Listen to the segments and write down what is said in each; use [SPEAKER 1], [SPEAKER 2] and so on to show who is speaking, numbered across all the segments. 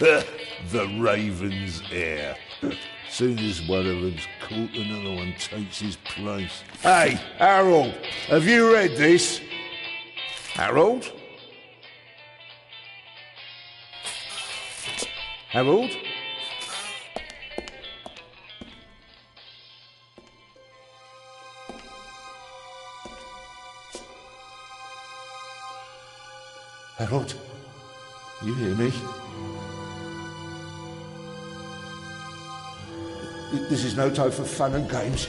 [SPEAKER 1] The Raven's heir. Soon as one of them's caught, another one takes his place. Hey, Harold, have you read this? Harold? Harold? Harold? You hear me? This is no time for fun and games.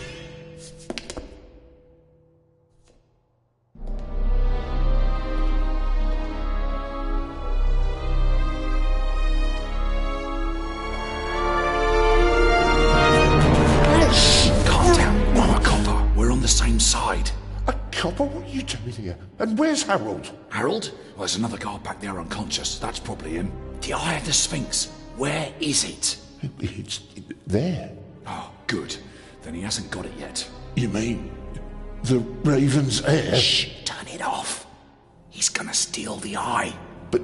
[SPEAKER 1] Copper, what are you doing here? And where's Harold?
[SPEAKER 2] Harold? Well, there's another guard back there unconscious. That's probably him. The Eye of the Sphinx. Where is it?
[SPEAKER 1] It's there.
[SPEAKER 2] Oh, good. Then he hasn't got it yet.
[SPEAKER 1] You mean the Raven's heir?
[SPEAKER 2] Shh! Turn it off. He's gonna steal the eye.
[SPEAKER 1] But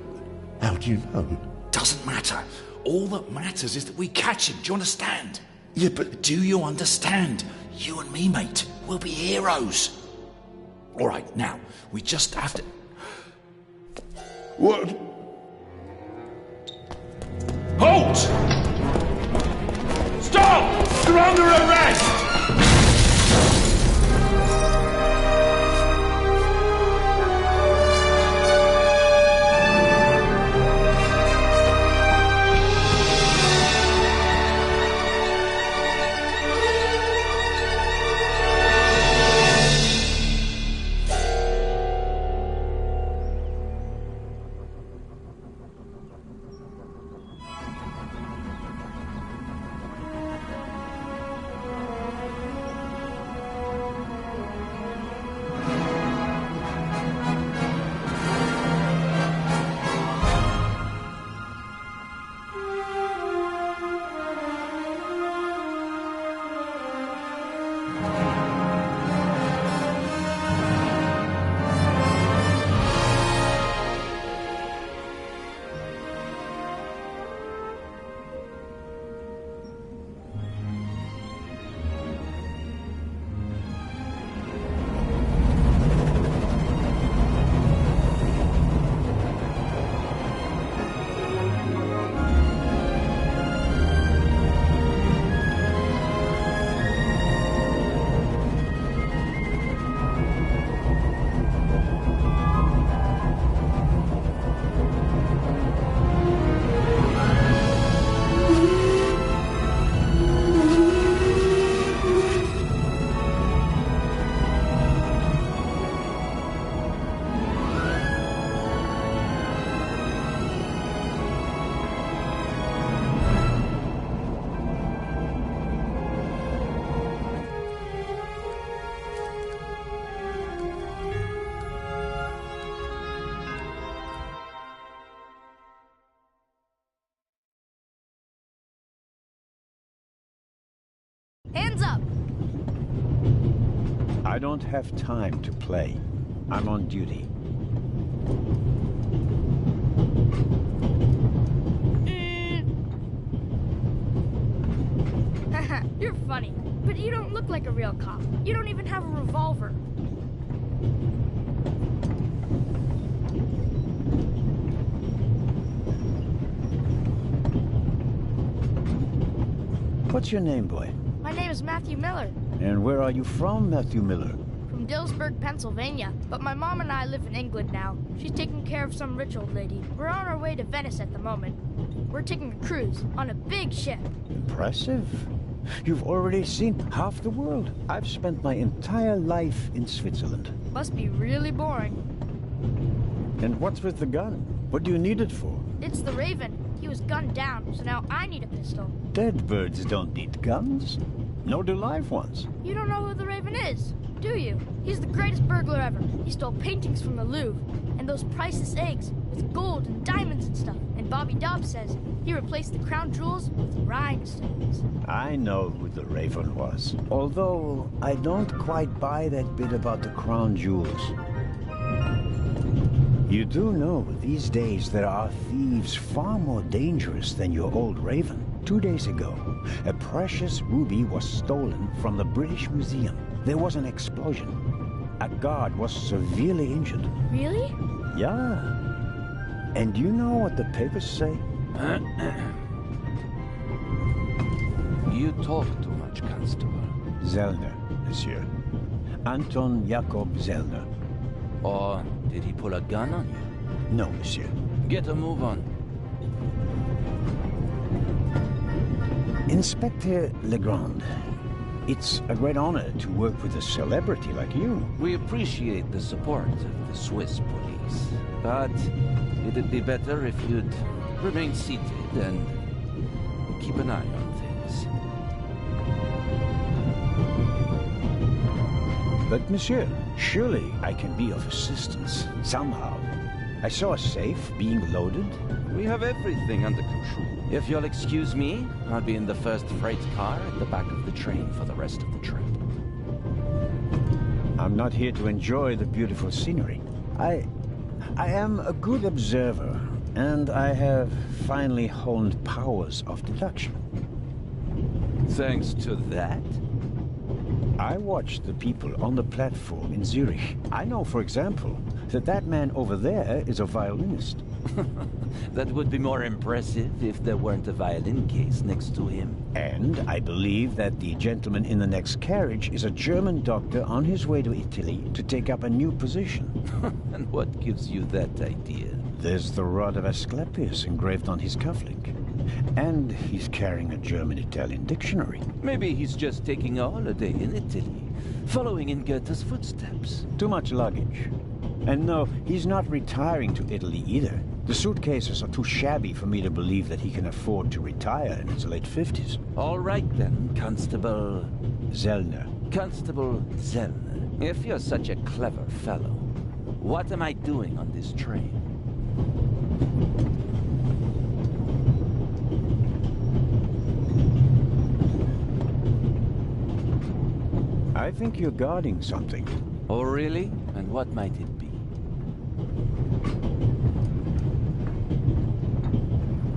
[SPEAKER 1] how do you know?
[SPEAKER 2] Doesn't matter. All that matters is that we catch him. Do you understand?
[SPEAKER 1] Yeah, but...
[SPEAKER 2] Do you understand? You and me, mate, we'll be heroes. All right, now, we just have to...
[SPEAKER 1] What?
[SPEAKER 2] Halt! Stop! You're under arrest!
[SPEAKER 3] Hands up!
[SPEAKER 4] I don't have time to play. I'm on duty.
[SPEAKER 3] You're funny, but you don't look like a real cop. You don't even have a revolver.
[SPEAKER 4] What's your name, boy?
[SPEAKER 3] My name is Matthew Miller.
[SPEAKER 4] And where are you from, Matthew Miller?
[SPEAKER 3] From Dillsburg, Pennsylvania. But my mom and I live in England now. She's taking care of some rich old lady. We're on our way to Venice at the moment. We're taking a cruise on a big ship.
[SPEAKER 4] Impressive. You've already seen half the world. I've spent my entire life in Switzerland.
[SPEAKER 3] Must be really boring.
[SPEAKER 4] And what's with the gun? What do you need it for?
[SPEAKER 3] It's the Raven. He was gunned down, so now I need a pistol.
[SPEAKER 4] Dead birds don't need guns. Nor do live ones.
[SPEAKER 3] You don't know who the Raven is, do you? He's the greatest burglar ever. He stole paintings from the Louvre, and those priceless eggs with gold and diamonds and stuff. And Bobby Dobbs says he replaced the crown jewels with rhinestones.
[SPEAKER 4] I know who the Raven was. Although, I don't quite buy that bit about the crown jewels. You do know these days there are thieves far more dangerous than your old Raven. 2 days ago, a precious ruby was stolen from the British Museum. There was an explosion. A guard was severely injured.
[SPEAKER 3] Really?
[SPEAKER 4] Yeah. And you know what the papers say?
[SPEAKER 5] You talk too much, Constable.
[SPEAKER 4] Zellner, monsieur. Anton Jakob Zellner.
[SPEAKER 5] Or did he pull a gun on you?
[SPEAKER 4] No, monsieur.
[SPEAKER 5] Get a move on.
[SPEAKER 4] Inspector Legrand, it's a great honor to work with a celebrity like you.
[SPEAKER 5] We appreciate the support of the Swiss police, but it'd be better if you'd remain seated and keep an eye on things.
[SPEAKER 4] But monsieur, surely I can be of assistance, somehow. I saw a safe being loaded.
[SPEAKER 5] We have everything under control. If you'll excuse me, I'll be in the first freight car at the back of the train for the rest of the trip.
[SPEAKER 4] I'm not here to enjoy the beautiful scenery. I am a good observer, and I have finally honed powers of deduction.
[SPEAKER 5] Thanks to that?
[SPEAKER 4] I watched the people on the platform in Zurich. I know, for example, that man over there is a violinist.
[SPEAKER 5] That would be more impressive if there weren't a violin case next to him.
[SPEAKER 4] And I believe that the gentleman in the next carriage is a German doctor on his way to Italy to take up a new position.
[SPEAKER 5] And what gives you that idea?
[SPEAKER 4] There's the rod of Asclepius engraved on his cufflink. And he's carrying a German-Italian dictionary.
[SPEAKER 5] Maybe he's just taking a holiday in Italy, following in Goethe's footsteps.
[SPEAKER 4] Too much luggage. And no, he's not retiring to Italy either. The suitcases are too shabby for me to believe that he can afford to retire in his late 50s.
[SPEAKER 5] All right then, Constable...
[SPEAKER 4] Zellner.
[SPEAKER 5] Constable Zellner. If you're such a clever fellow, what am I doing on this train?
[SPEAKER 4] I think you're guarding something.
[SPEAKER 5] Oh, really? And what might it be?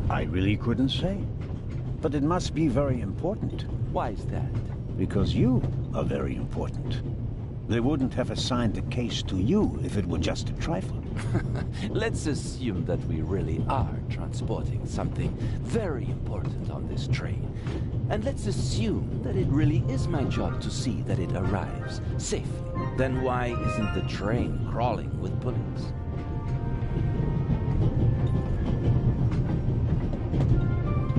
[SPEAKER 4] I really couldn't say. But it must be very important.
[SPEAKER 5] Why is that?
[SPEAKER 4] Because you are very important. They wouldn't have assigned the case to you if it were just a trifle.
[SPEAKER 5] Let's assume that we really are transporting something very important on this train. And let's assume that it really is my job to see that it arrives safely. Then why isn't the train crawling with police?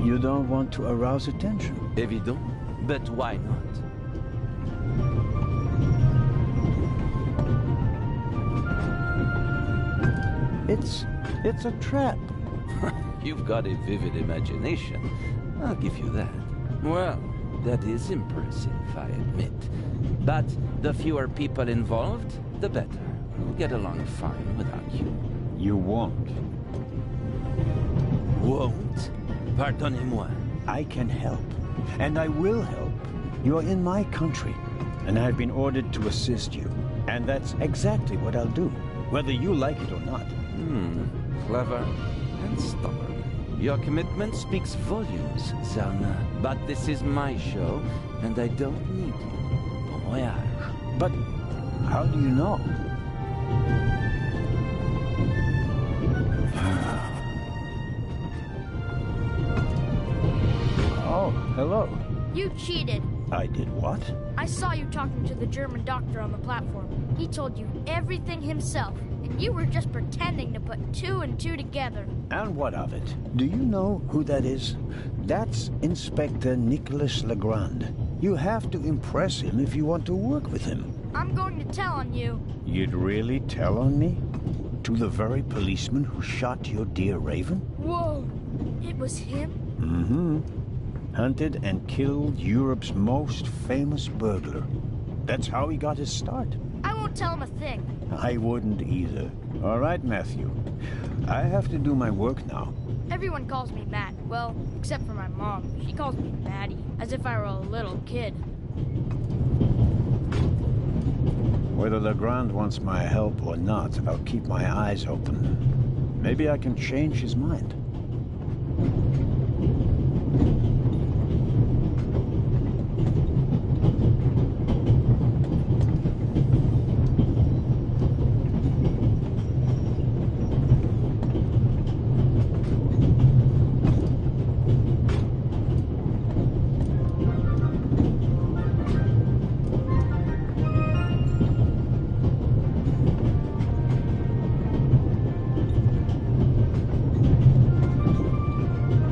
[SPEAKER 4] You don't want to arouse attention.
[SPEAKER 5] Évident. But why not?
[SPEAKER 4] It's a trap.
[SPEAKER 5] You've got a vivid imagination. I'll give you that. Well, that is impressive, I admit. But the fewer people involved, the better. We'll get along fine without you.
[SPEAKER 4] You won't.
[SPEAKER 5] Won't? Pardonnez-moi.
[SPEAKER 4] I can help. And I will help. You're in my country. And I've been ordered to assist you. And that's exactly what I'll do. Whether you like it or not.
[SPEAKER 5] Clever and stubborn. Your commitment speaks volumes, Zellner. But this is my show, and I don't need you. Bon voyage.
[SPEAKER 4] But how do you know? Oh, hello.
[SPEAKER 3] You cheated.
[SPEAKER 4] I did what?
[SPEAKER 3] I saw you talking to the German doctor on the platform. He told you everything himself, and you were just pretending to put two and two together.
[SPEAKER 4] And what of it? Do you know who that is? That's Inspector Nicholas Legrand. You have to impress him if you want to work with him.
[SPEAKER 3] I'm going to tell on you.
[SPEAKER 4] You'd really tell on me? To the very policeman who shot your dear Raven?
[SPEAKER 3] Whoa! It was him?
[SPEAKER 4] Mm-hmm. Hunted and killed Europe's most famous burglar. That's how he got his start.
[SPEAKER 3] I won't tell him a thing.
[SPEAKER 4] I wouldn't either. All right, Matthew. I have to do my work now.
[SPEAKER 3] Everyone calls me Matt. Well, except for my mom. She calls me Maddie, as if I were a little kid.
[SPEAKER 4] Whether Legrand wants my help or not, I'll keep my eyes open. Maybe I can change his mind.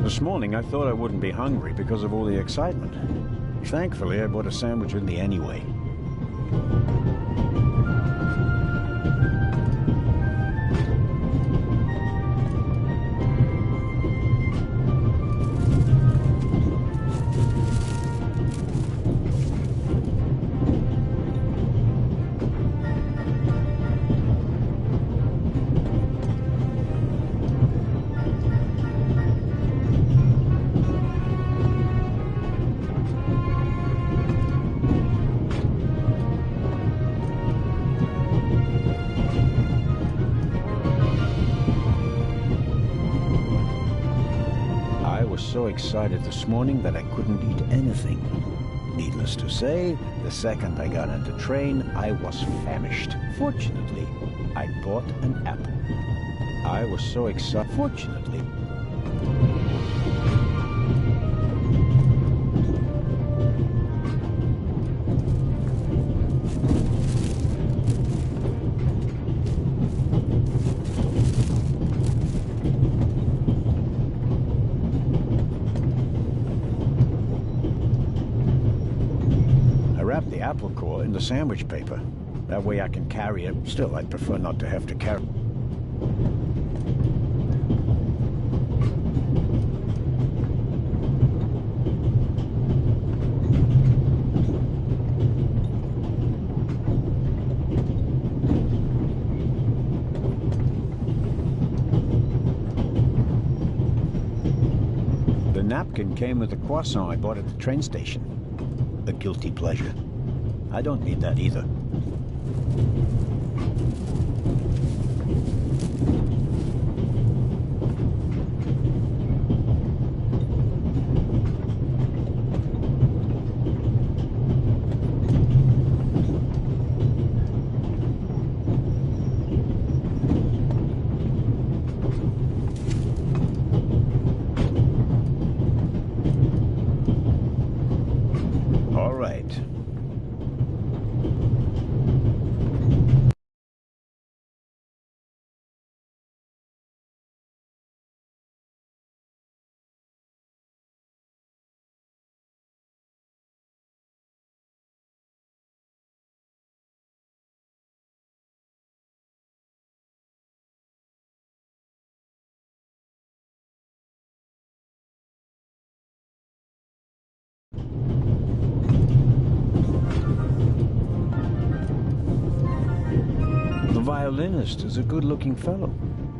[SPEAKER 4] This morning, I thought I wouldn't be hungry because of all the excitement. Thankfully, I bought a sandwich with me anyway. I was so excited this morning that I couldn't eat anything. Needless to say, the second I got on the train, I was famished. Fortunately, I bought an apple. I was so excited. Fortunately, wrap the apple core in the sandwich paper. That way I can carry it. Still, I'd prefer not to have to carry. The napkin came with the croissant I bought at the train station. A guilty pleasure. I don't need that either. All right. The violinist is a good-looking fellow,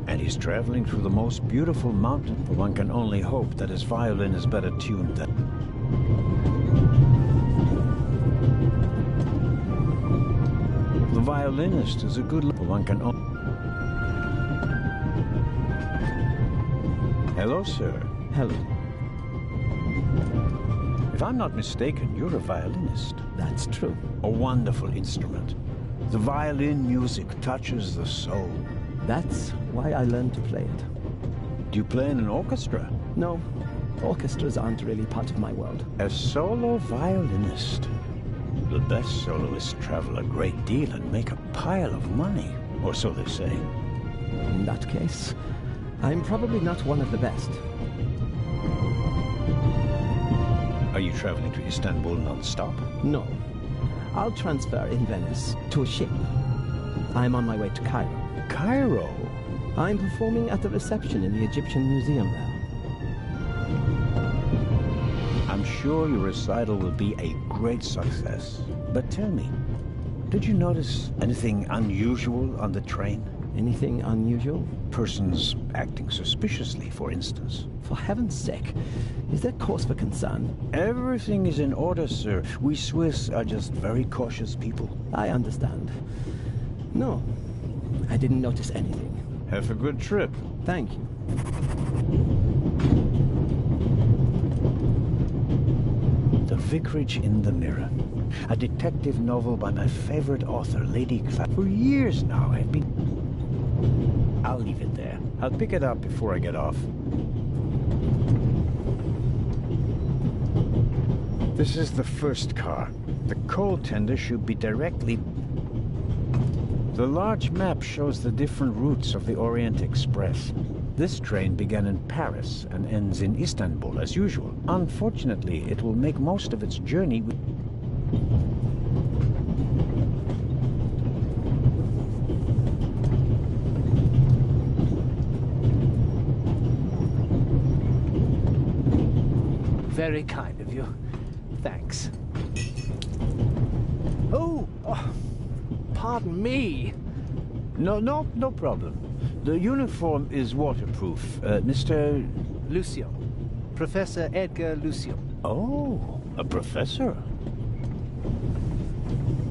[SPEAKER 4] and he's traveling through the most beautiful mountain. But one can only hope that his violin is better tuned than... The violinist is a good... One can only... Hello, sir.
[SPEAKER 5] Hello.
[SPEAKER 4] If I'm not mistaken, you're a violinist.
[SPEAKER 5] That's true.
[SPEAKER 4] A wonderful instrument. The violin music touches the soul.
[SPEAKER 5] That's why I learned to play it.
[SPEAKER 4] Do you play in an orchestra?
[SPEAKER 5] No, orchestras aren't really part of my world.
[SPEAKER 4] A solo violinist. The best soloists travel a great deal and make a pile of money, or so they say.
[SPEAKER 5] In that case, I'm probably not one of the best.
[SPEAKER 4] Are you traveling to Istanbul non-stop?
[SPEAKER 5] No. I'll transfer in Venice to a ship. I'm on my way to Cairo.
[SPEAKER 4] Cairo?
[SPEAKER 5] I'm performing at the reception in the Egyptian Museum there.
[SPEAKER 4] I'm sure your recital will be a great success. But tell me, did you notice anything unusual on the train?
[SPEAKER 5] Anything unusual?
[SPEAKER 4] Persons acting suspiciously, for instance.
[SPEAKER 5] For heaven's sake, is there cause for concern?
[SPEAKER 4] Everything is in order, sir. We Swiss are just very cautious people.
[SPEAKER 5] I understand.
[SPEAKER 6] No, I didn't notice anything.
[SPEAKER 4] Have a good trip.
[SPEAKER 6] Thank you.
[SPEAKER 4] The Vicarage in the Mirror. A detective novel by my favorite author, Lady Cla- For years now, I've been... I'll leave it there. I'll pick it up before I get off. This is the first car. The coal tender should be directly... The large map shows the different routes of the Orient Express. This train began in Paris and ends in Istanbul as usual. Unfortunately, it will make most of its journey with...
[SPEAKER 6] Very kind of you. Thanks. Oh, pardon me.
[SPEAKER 4] No problem. The uniform is waterproof. Mr...
[SPEAKER 6] Lucio. Professor Edgar Lucio.
[SPEAKER 4] Oh, a professor.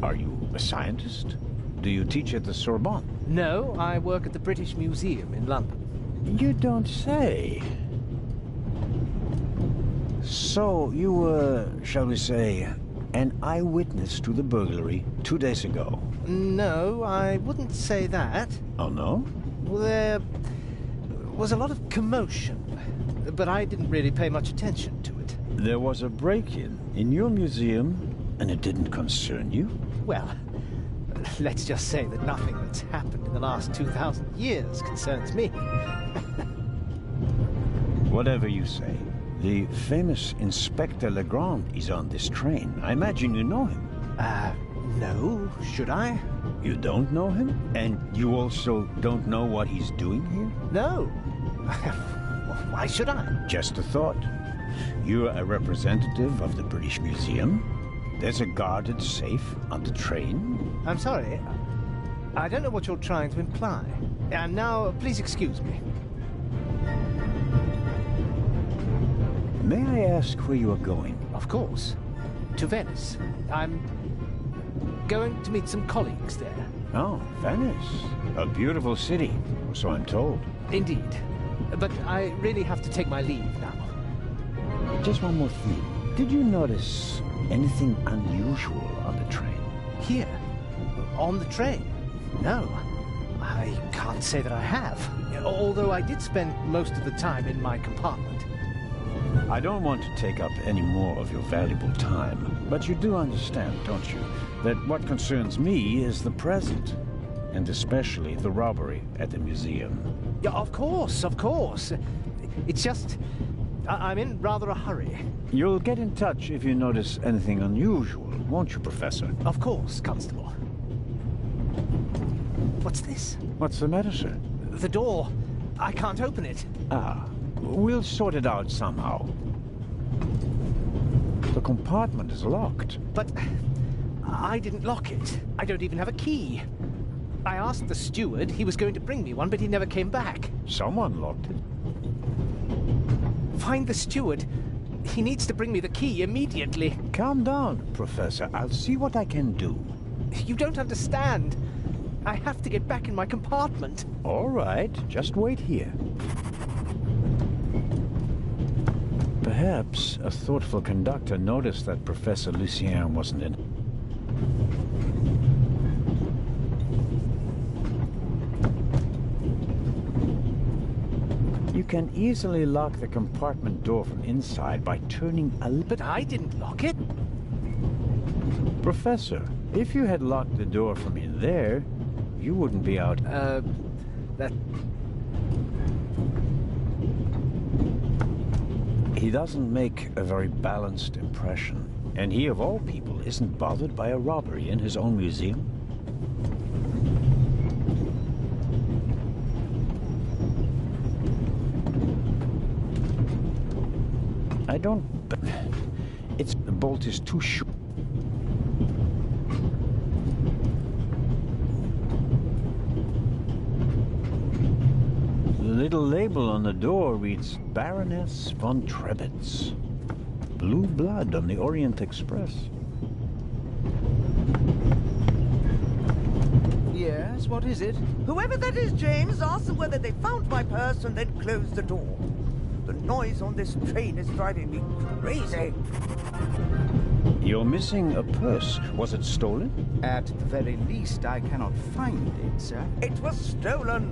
[SPEAKER 4] Are you a scientist? Do you teach at the Sorbonne?
[SPEAKER 6] No, I work at the British Museum in London.
[SPEAKER 4] You don't say. So, you were, shall we say, an eyewitness to the burglary 2 days ago?
[SPEAKER 6] No, I wouldn't say that.
[SPEAKER 4] Oh, no?
[SPEAKER 6] There was a lot of commotion, but I didn't really pay much attention to it.
[SPEAKER 4] There was a break-in in your museum, and it didn't concern you?
[SPEAKER 6] Well, let's just say that nothing that's happened in the last 2,000 years concerns me.
[SPEAKER 4] Whatever you say. The famous Inspector Legrand is on this train. I imagine you know him.
[SPEAKER 6] No, should I?
[SPEAKER 4] You don't know him? And you also don't know what he's doing here?
[SPEAKER 6] No. Why should I?
[SPEAKER 4] Just a thought. You're a representative of the British Museum. There's a guarded safe on the train.
[SPEAKER 6] I'm sorry. I don't know what you're trying to imply. And now, please excuse me.
[SPEAKER 4] May I ask where you are going?
[SPEAKER 6] Of course. To Venice. I'm going to meet some colleagues there.
[SPEAKER 4] Oh, Venice. A beautiful city, so I'm told.
[SPEAKER 6] Indeed. But I really have to take my leave now.
[SPEAKER 4] Just one more thing. Did you notice anything unusual on the train?
[SPEAKER 6] Here? On the train? No. I can't say that I have. Although I did spend most of the time in my compartment.
[SPEAKER 4] I don't want to take up any more of your valuable time, but you do understand, don't you, that what concerns me is the present, and especially the robbery at the museum.
[SPEAKER 6] Yeah, of course, of course. It's just... I'm in rather a hurry.
[SPEAKER 4] You'll get in touch if you notice anything unusual, won't you, Professor?
[SPEAKER 6] Of course, Constable. What's this?
[SPEAKER 4] What's the matter, sir?
[SPEAKER 6] The door. I can't open it.
[SPEAKER 4] Ah, we'll sort it out somehow. The compartment is locked.
[SPEAKER 6] But I didn't lock it. I don't even have a key. I asked the steward. He was going to bring me one, but he never came back.
[SPEAKER 4] Someone locked it.
[SPEAKER 6] Find the steward. He needs to bring me the key immediately.
[SPEAKER 4] Calm down, Professor. I'll see what I can do.
[SPEAKER 6] You don't understand. I have to get back in my compartment.
[SPEAKER 4] All right, just wait here. Perhaps a thoughtful conductor noticed that Professor Lucien wasn't in. You can easily lock the compartment door from inside by turning a...
[SPEAKER 6] But I didn't lock it.
[SPEAKER 4] Professor, if you had locked the door from in there, you wouldn't be out...
[SPEAKER 6] That...
[SPEAKER 4] He doesn't make a very balanced impression. And he, of all people, isn't bothered by a robbery in his own museum. I don't... It's... The bolt is too short. The little label on the door reads Baroness von Trebitz. Blue blood on the Orient Express.
[SPEAKER 7] Yes, what is it?
[SPEAKER 8] Whoever that is, James, ask them whether they found my purse and then closed the door. The noise on this train is driving me crazy.
[SPEAKER 4] You're missing a purse. Was it stolen?
[SPEAKER 7] At the very least, I cannot find it, sir.
[SPEAKER 8] It was stolen.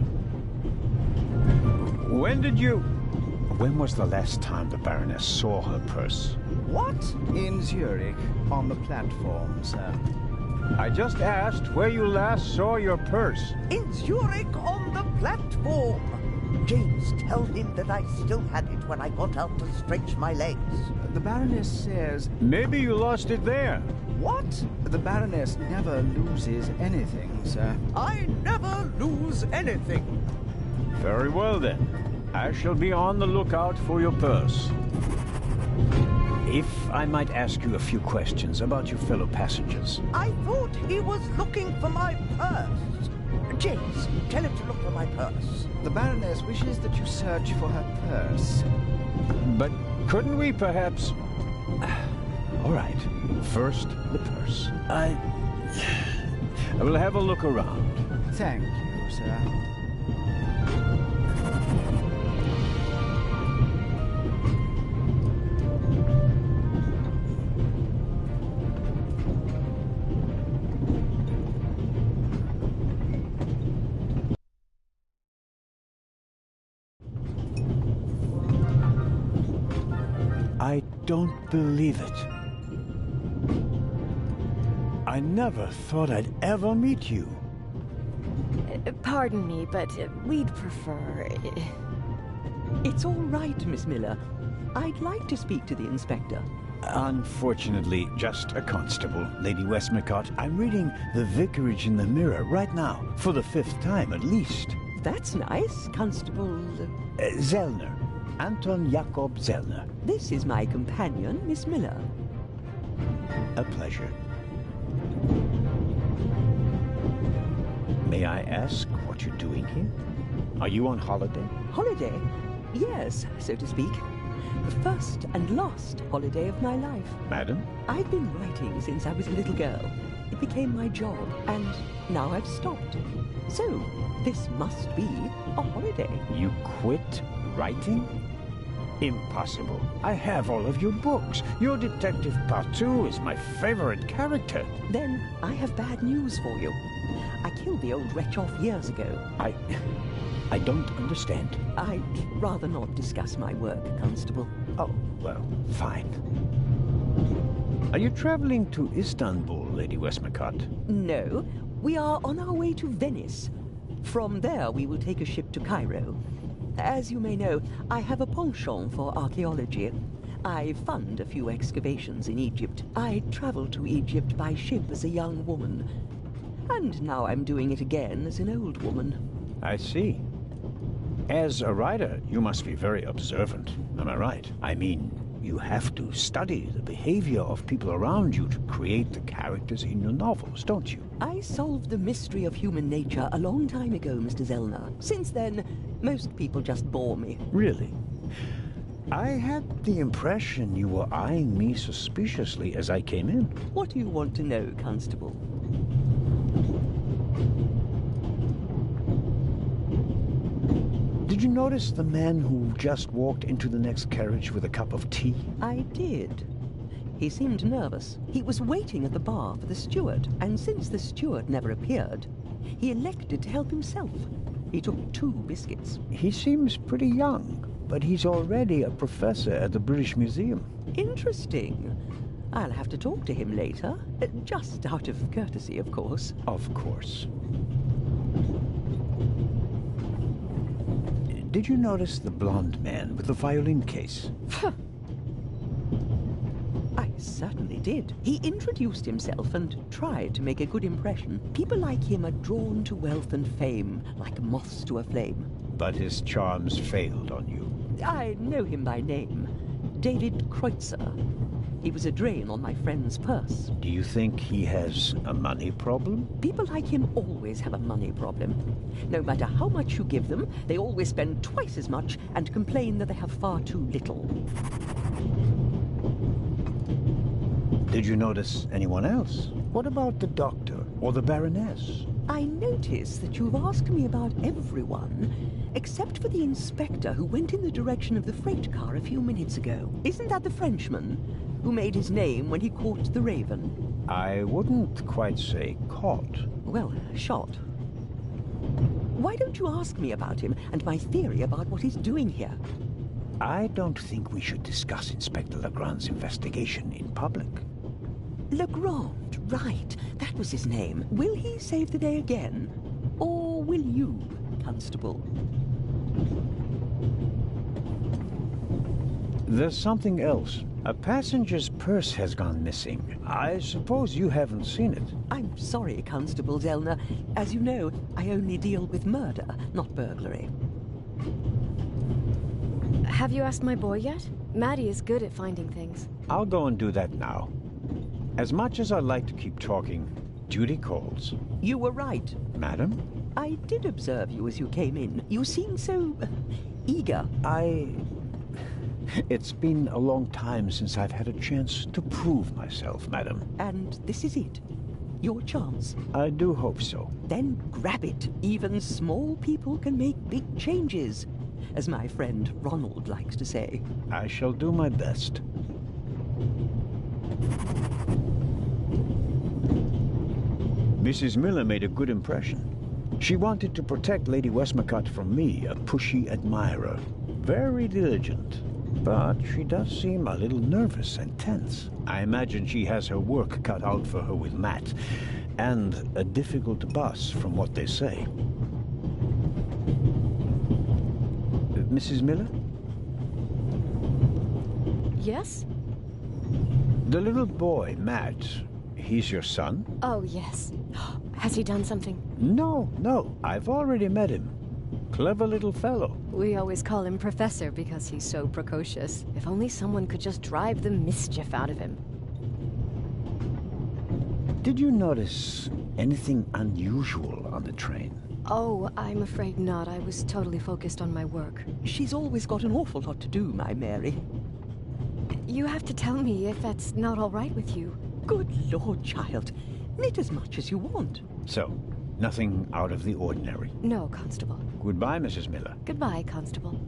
[SPEAKER 4] When was the last time the Baroness saw her purse?
[SPEAKER 8] What?
[SPEAKER 7] In Zurich, on the platform, sir.
[SPEAKER 4] I just asked where you last saw your purse.
[SPEAKER 8] In Zurich on the platform. James, tell him that I still had it when I got out to stretch my legs.
[SPEAKER 7] The Baroness says...
[SPEAKER 4] Maybe you lost it there.
[SPEAKER 8] What?
[SPEAKER 7] The Baroness never loses anything, sir.
[SPEAKER 8] I never lose anything.
[SPEAKER 4] Very well then. I shall be on the lookout for your purse. If I might ask you a few questions about your fellow passengers.
[SPEAKER 8] I thought he was looking for my purse. James, tell him to look for my purse.
[SPEAKER 7] The Baroness wishes that you search for her purse.
[SPEAKER 4] But couldn't we perhaps... All right. First, the purse. I will have a look around.
[SPEAKER 7] Thank you, sir.
[SPEAKER 4] I don't believe it. I never thought I'd ever meet you.
[SPEAKER 9] Pardon me, but we'd prefer...
[SPEAKER 10] It's all right, Miss Miller. I'd like to speak to the inspector.
[SPEAKER 4] Unfortunately, just a constable, Lady Westmacott. I'm reading The Vicarage in the Mirror right now, for the 5th time at least.
[SPEAKER 10] That's nice, Constable...
[SPEAKER 4] Zellner. Anton Jakob Zellner.
[SPEAKER 10] This is my companion, Miss Miller.
[SPEAKER 4] A pleasure. May I ask what you're doing here? Are you on holiday?
[SPEAKER 10] Holiday? Yes, so to speak. The first and last holiday of my life.
[SPEAKER 4] Madam?
[SPEAKER 10] I've been writing since I was a little girl. It became my job, and now I've stopped. So, this must be a holiday.
[SPEAKER 4] You quit writing? Impossible. I have all of your books. Your Detective Partout is my favorite character.
[SPEAKER 10] Then I have bad news for you. I killed the old wretch off years ago.
[SPEAKER 4] I don't understand.
[SPEAKER 10] I'd rather not discuss my work, Constable.
[SPEAKER 4] Oh, well, fine. Are you traveling to Istanbul, Lady Westmacott?
[SPEAKER 10] No, we are on our way to Venice. From there, we will take a ship to Cairo. As you may know, I have a penchant for archaeology. I fund a few excavations in Egypt. I traveled to Egypt by ship as a young woman. And now I'm doing it again as an old woman.
[SPEAKER 4] I see. As a writer, you must be very observant. Am I right? I mean, you have to study the behavior of people around you to create the characters in your novels, don't you?
[SPEAKER 10] I solved the mystery of human nature a long time ago, Mr. Zellner. Since then, most people just bore me.
[SPEAKER 4] Really? I had the impression you were eyeing me suspiciously as I came in.
[SPEAKER 10] What do you want to know, Constable?
[SPEAKER 4] Did you notice the man who just walked into the next carriage with a cup of tea?
[SPEAKER 10] I did. He seemed nervous. He was waiting at the bar for the steward, and since the steward never appeared, he elected to help himself. He took 2 biscuits.
[SPEAKER 4] He seems pretty young, but he's already a professor at the British Museum.
[SPEAKER 10] Interesting. I'll have to talk to him later. Just out of courtesy, of course.
[SPEAKER 4] Of course. Did you notice the blonde man with the violin case?
[SPEAKER 10] I certainly did. He introduced himself and tried to make a good impression. People like him are drawn to wealth and fame, like moths to a flame.
[SPEAKER 4] But his charms failed on you.
[SPEAKER 10] I know him by name. David Kreutzer. He was a drain on my friend's purse.
[SPEAKER 4] Do you think he has a money problem?
[SPEAKER 10] People like him always have a money problem. No matter how much you give them, they always spend twice as much and complain that they have far too little.
[SPEAKER 4] Did you notice anyone else? What about the doctor or the Baroness?
[SPEAKER 10] I notice that you've asked me about everyone, except for the inspector who went in the direction of the freight car a few minutes ago. Isn't that the Frenchman who made his name when he caught the Raven?
[SPEAKER 4] I wouldn't quite say caught.
[SPEAKER 10] Well, shot. Why don't you ask me about him and my theory about what he's doing here?
[SPEAKER 4] I don't think we should discuss Inspector Legrand's investigation in public.
[SPEAKER 10] Legrand, right. That was his name. Will he save the day again? Or will you, Constable?
[SPEAKER 4] There's something else. A passenger's purse has gone missing. I suppose you haven't seen it.
[SPEAKER 10] I'm sorry, Constable Zellner. As you know, I only deal with murder, not burglary.
[SPEAKER 9] Have you asked my boy yet? Maddie is good at finding things.
[SPEAKER 4] I'll go and do that now. As much as I like to keep talking, duty calls.
[SPEAKER 10] You were right.
[SPEAKER 4] Madam?
[SPEAKER 10] I did observe you as you came in. You seemed so eager.
[SPEAKER 4] It's been a long time since I've had a chance to prove myself, madam.
[SPEAKER 10] And this is it. Your chance.
[SPEAKER 4] I do hope so.
[SPEAKER 10] Then grab it. Even small people can make big changes, as my friend Ronald likes to say.
[SPEAKER 4] I shall do my best. Mrs. Miller made a good impression. She wanted to protect Lady Westmacott from me, a pushy admirer. Very diligent. But she does seem a little nervous and tense. I imagine she has her work cut out for her with Matt. And a difficult boss, from what they say. Mrs. Miller?
[SPEAKER 9] Yes?
[SPEAKER 4] The little boy, Matt, he's your son?
[SPEAKER 9] Oh, yes. Has he done something?
[SPEAKER 4] No. I've already met him. Clever little fellow.
[SPEAKER 9] We always call him Professor because he's so precocious. If only someone could just drive the mischief out of him.
[SPEAKER 4] Did you notice anything unusual on the train?
[SPEAKER 9] Oh, I'm afraid not. I was totally focused on my work.
[SPEAKER 10] She's always got an awful lot to do, my Mary.
[SPEAKER 9] You have to tell me if that's not all right with you.
[SPEAKER 10] Good Lord, child. Knit as much as you want.
[SPEAKER 4] So, nothing out of the ordinary.
[SPEAKER 9] No, Constable.
[SPEAKER 4] Goodbye, Mrs. Miller.
[SPEAKER 9] Goodbye, Constable.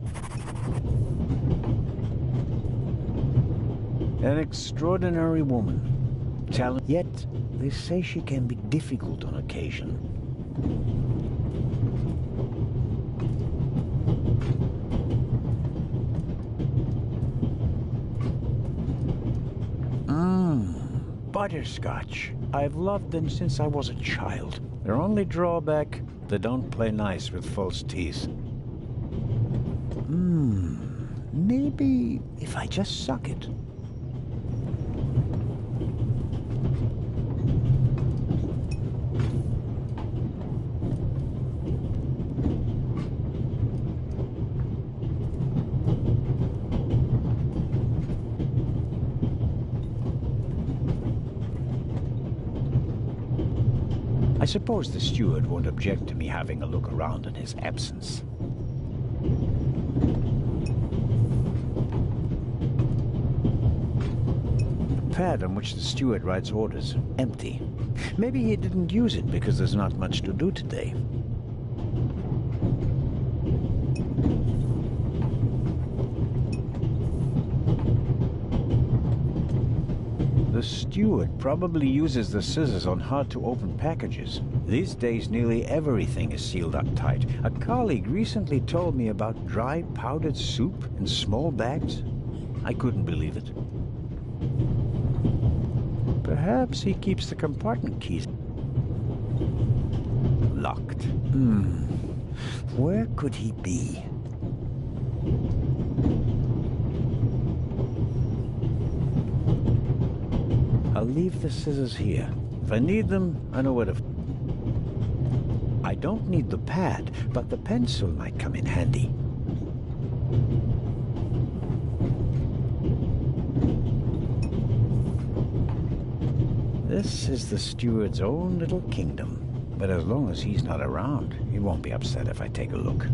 [SPEAKER 4] An extraordinary woman. Talent. Yet, they say she can be difficult on occasion. Butterscotch. I've loved them since I was a child. Their only drawback, they don't play nice with false teeth. Maybe if I just suck it. I suppose the steward won't object to me having a look around in his absence. The pad on which the steward writes orders, empty. Maybe he didn't use it because there's not much to do today. The steward probably uses the scissors on hard-to-open packages. These days, nearly everything is sealed up tight. A colleague recently told me about dry powdered soup in small bags. I couldn't believe it. Perhaps he keeps the compartment keys locked. Where could he be? I'll leave the scissors here. If I need them, I know where to... I don't need the pad, but the pencil might come in handy. This is the steward's own little kingdom. But as long as he's not around, he won't be upset if I take a look.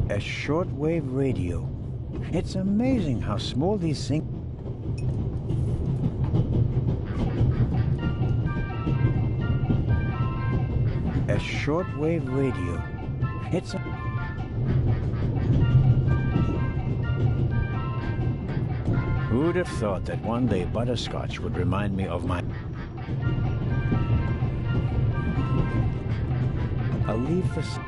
[SPEAKER 4] A shortwave radio. It's amazing how small these things... shortwave radio. It's a... Who'd have thought that one day butterscotch would remind me of my... I'll leave this...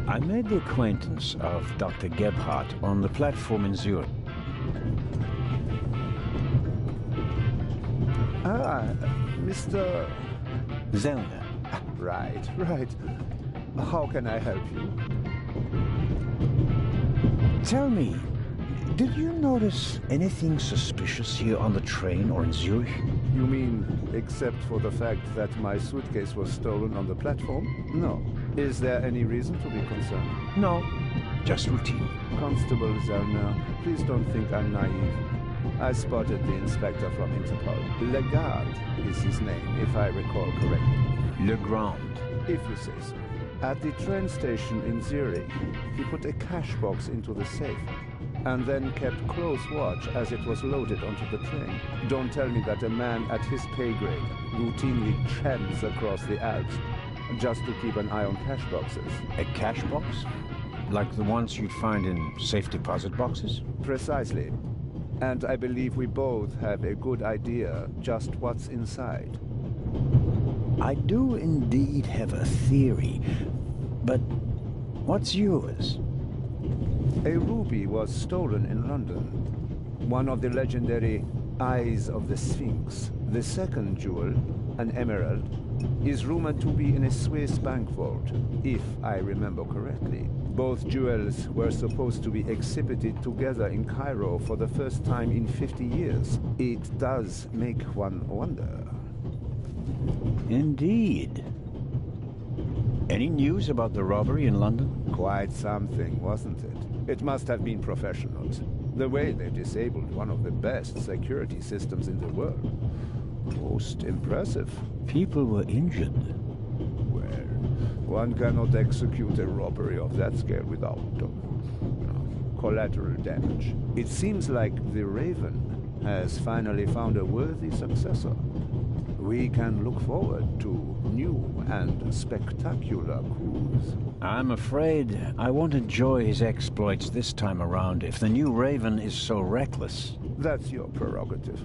[SPEAKER 4] I made the acquaintance of Dr. Gebhardt on the platform in Zurich.
[SPEAKER 11] Ah, Mr.
[SPEAKER 4] Zellner.
[SPEAKER 11] Right, right. How can I help you?
[SPEAKER 4] Tell me, did you notice anything suspicious here on the train or in Zurich?
[SPEAKER 11] You mean, except for the fact that my suitcase was stolen on the platform? No. Is there any reason to be concerned?
[SPEAKER 4] No, just routine.
[SPEAKER 11] Constable Zellner, please don't think I'm naive. I spotted the inspector from Interpol. Legarde is his name, if I recall correctly.
[SPEAKER 4] Legrand.
[SPEAKER 11] If you say so. At the train station in Zurich, he put a cash box into the safe, and then kept close watch as it was loaded onto the train. Don't tell me that a man at his pay grade routinely tramps across the Alps just to keep an eye on cash boxes.
[SPEAKER 4] A cash box? Like the ones you'd find in safe deposit boxes?
[SPEAKER 11] Precisely. And I believe we both have a good idea just what's inside.
[SPEAKER 4] I do indeed have a theory, but what's yours?
[SPEAKER 11] A ruby was stolen in London. One of the legendary Eyes of the Sphinx. The second jewel, an emerald, is rumored to be in a Swiss bank vault, if I remember correctly. Both jewels were supposed to be exhibited together in Cairo for the first time in 50 years. It does make one wonder.
[SPEAKER 4] Indeed. Any news about the robbery in London?
[SPEAKER 11] Quite something, wasn't it? It must have been professionals. The way they disabled one of the best security systems in the world. Most impressive.
[SPEAKER 4] People were injured.
[SPEAKER 11] Well, one cannot execute a robbery of that scale without collateral damage. It seems like the Raven has finally found a worthy successor. We can look forward to new and spectacular coups.
[SPEAKER 4] I'm afraid I won't enjoy his exploits this time around if the new Raven is so reckless.
[SPEAKER 11] That's your prerogative.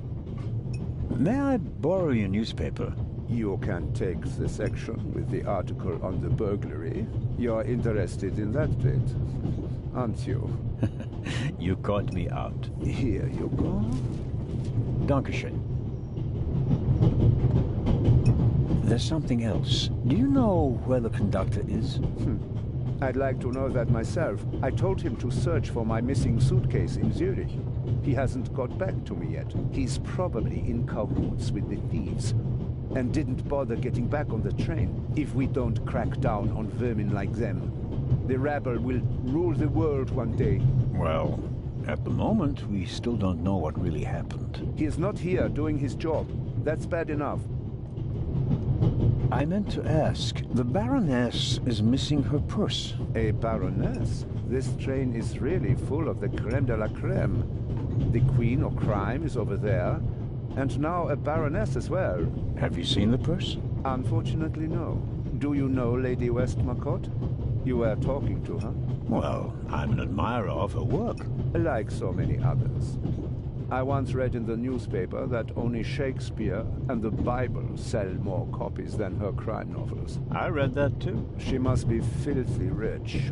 [SPEAKER 4] May I borrow your newspaper?
[SPEAKER 11] You can take the section with the article on the burglary. You're interested in that bit, aren't you?
[SPEAKER 4] You caught me out.
[SPEAKER 11] Here you go.
[SPEAKER 4] Dankeschön. There's something else. Do you know where the conductor is?
[SPEAKER 11] I'd like to know that myself. I told him to search for my missing suitcase in Zurich. He hasn't got back to me yet. He's probably in cahoots with the thieves, and didn't bother getting back on the train. If we don't crack down on vermin like them, the rabble will rule the world one day.
[SPEAKER 4] Well, at the moment, we still don't know what really happened.
[SPEAKER 11] He is not here doing his job. That's bad enough.
[SPEAKER 4] I meant to ask, the Baroness is missing her purse.
[SPEAKER 11] A Baroness? This train is really full of the creme de la creme. The Queen of Crime is over there, and now a Baroness as well.
[SPEAKER 4] Have you seen the purse?
[SPEAKER 11] Unfortunately, no. Do you know Lady Westmacott? You were talking to her.
[SPEAKER 4] Well, I'm an admirer of her work.
[SPEAKER 11] Like so many others. I once read in the newspaper that only Shakespeare and the Bible sell more copies than her crime novels.
[SPEAKER 4] I read that too.
[SPEAKER 11] She must be filthy rich.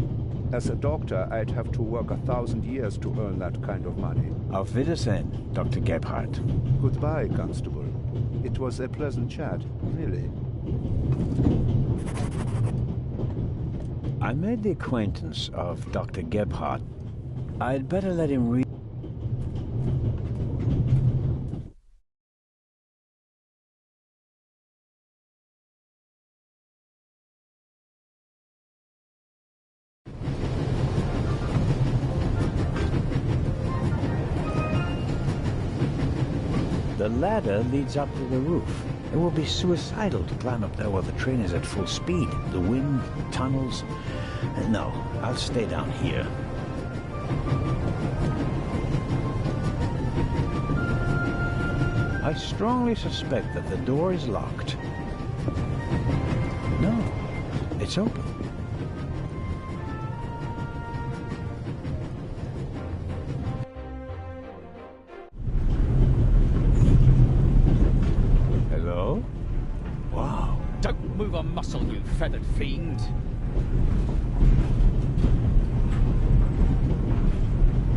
[SPEAKER 11] As a doctor, I'd have to work 1,000 years to earn that kind of money.
[SPEAKER 4] Auf Wiedersehen, Dr. Gebhardt.
[SPEAKER 11] Goodbye, Constable. It was a pleasant chat, really.
[SPEAKER 4] I made the acquaintance of Dr. Gebhardt. I'd better let him read. The ladder leads up to the roof. It will be suicidal to climb up there while the train is at full speed. The wind, tunnels... No, I'll stay down here. I strongly suspect that the door is locked. No, it's open. Hello? Wow.
[SPEAKER 12] Don't move a muscle, you feathered fiend.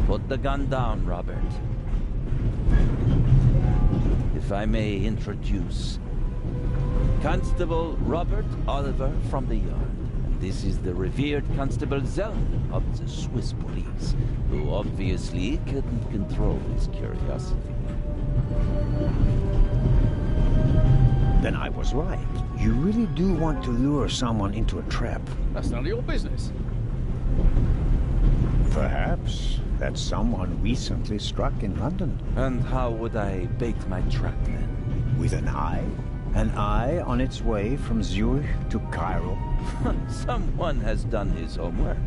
[SPEAKER 5] Put the gun down, Robert. If I may introduce Constable Robert Oliver from the Yard. And this is the revered Constable Zellner of the Swiss police, who obviously couldn't control his curiosity.
[SPEAKER 4] Then I was right. You really do want to lure someone into a trap.
[SPEAKER 12] That's none of your business.
[SPEAKER 4] Perhaps that someone recently struck in London.
[SPEAKER 5] And how would I bait my trap then?
[SPEAKER 4] With an eye? An eye on its way from Zurich to Cairo?
[SPEAKER 5] Someone has done his homework.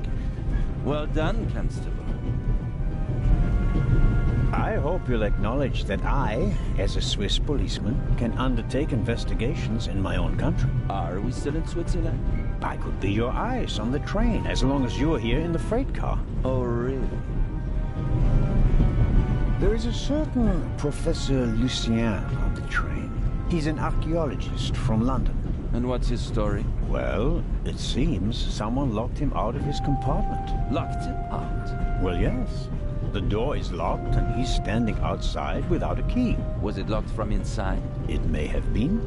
[SPEAKER 5] Well done, Constable.
[SPEAKER 4] I hope you'll acknowledge that I, as a Swiss policeman, can undertake investigations in my own country.
[SPEAKER 5] Are we still in Switzerland?
[SPEAKER 4] I could be your eyes on the train, as long as you're here in the freight car.
[SPEAKER 5] Oh, really?
[SPEAKER 4] There is a certain Professor Lucien on the train. He's an archaeologist from London.
[SPEAKER 5] And what's his story?
[SPEAKER 4] Well, it seems someone locked him out of his compartment.
[SPEAKER 5] Locked him out?
[SPEAKER 4] Well, yes. The door is locked and he's standing outside without a key.
[SPEAKER 5] Was it locked from inside?
[SPEAKER 4] It may have been.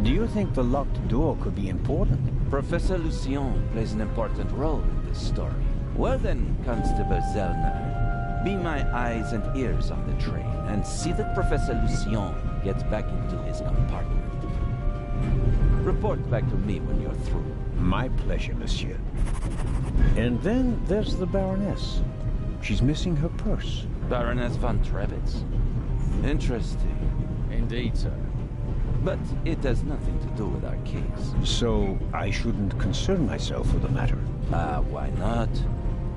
[SPEAKER 4] Do you think the locked door could be important?
[SPEAKER 5] Professor Lucien plays an important role in this story. Well then, Constable Zellner, be my eyes and ears on the train and see that Professor Lucien gets back into his compartment. Report back to me when you're through.
[SPEAKER 4] My pleasure, monsieur. And then there's the Baroness. She's missing her purse.
[SPEAKER 5] Baroness von Trebitz. Interesting.
[SPEAKER 12] Indeed, sir.
[SPEAKER 5] But it has nothing to do with our case.
[SPEAKER 4] So I shouldn't concern myself with the matter?
[SPEAKER 5] Why not?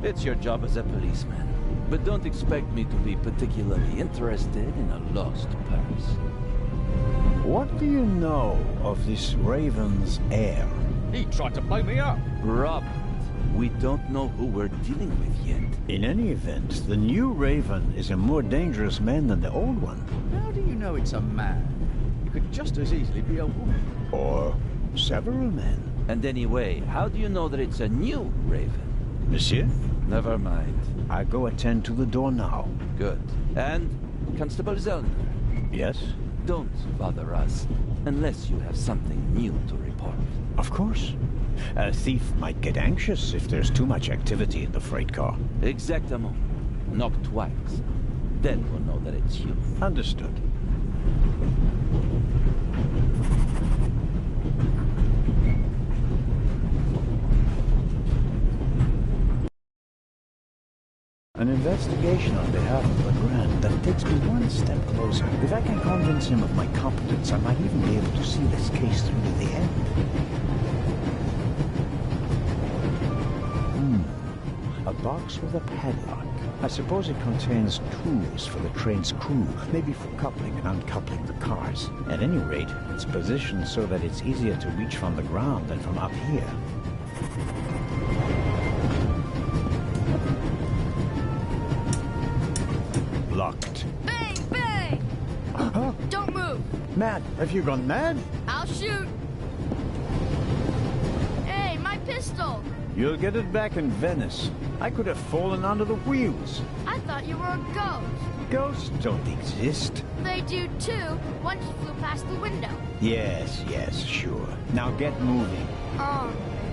[SPEAKER 5] It's your job as a policeman. But don't expect me to be particularly interested in a lost purse.
[SPEAKER 4] What do you know of this Raven's heir?
[SPEAKER 12] He tried to blow me up.
[SPEAKER 5] Robert, we don't know who we're dealing with yet.
[SPEAKER 4] In any event, the new Raven is a more dangerous man than the old one.
[SPEAKER 12] How do you know it's a man? It could just as easily be a woman.
[SPEAKER 4] Or several men.
[SPEAKER 5] And anyway, how do you know that it's a new Raven?
[SPEAKER 4] Monsieur?
[SPEAKER 5] Never mind.
[SPEAKER 4] I go attend to the door now.
[SPEAKER 5] Good. And, Constable Zellner?
[SPEAKER 4] Yes?
[SPEAKER 5] Don't bother us, unless you have something new to report.
[SPEAKER 4] Of course. A thief might get anxious if there's too much activity in the freight car.
[SPEAKER 5] Exactement. Knock twice. Then we'll know that it's you.
[SPEAKER 4] Understood. An investigation on behalf of Legrand that takes me one step closer. If I can convince him of my competence, I might even be able to see this case through to the end. A box with a padlock. I suppose it contains tools for the train's crew, maybe for coupling and uncoupling the cars. At any rate, it's positioned so that it's easier to reach from the ground than from up here. Locked.
[SPEAKER 3] Bang! Bang!
[SPEAKER 4] Huh?
[SPEAKER 3] Don't move!
[SPEAKER 4] Mad! Have you gone mad?
[SPEAKER 3] I'll shoot! Hey, my pistol!
[SPEAKER 4] You'll get it back in Venice. I could have fallen under the wheels.
[SPEAKER 3] I thought you were a ghost.
[SPEAKER 4] Ghosts don't exist.
[SPEAKER 3] They do too. One just flew past the window.
[SPEAKER 4] Yes, sure. Now get moving.
[SPEAKER 3] Oh, man.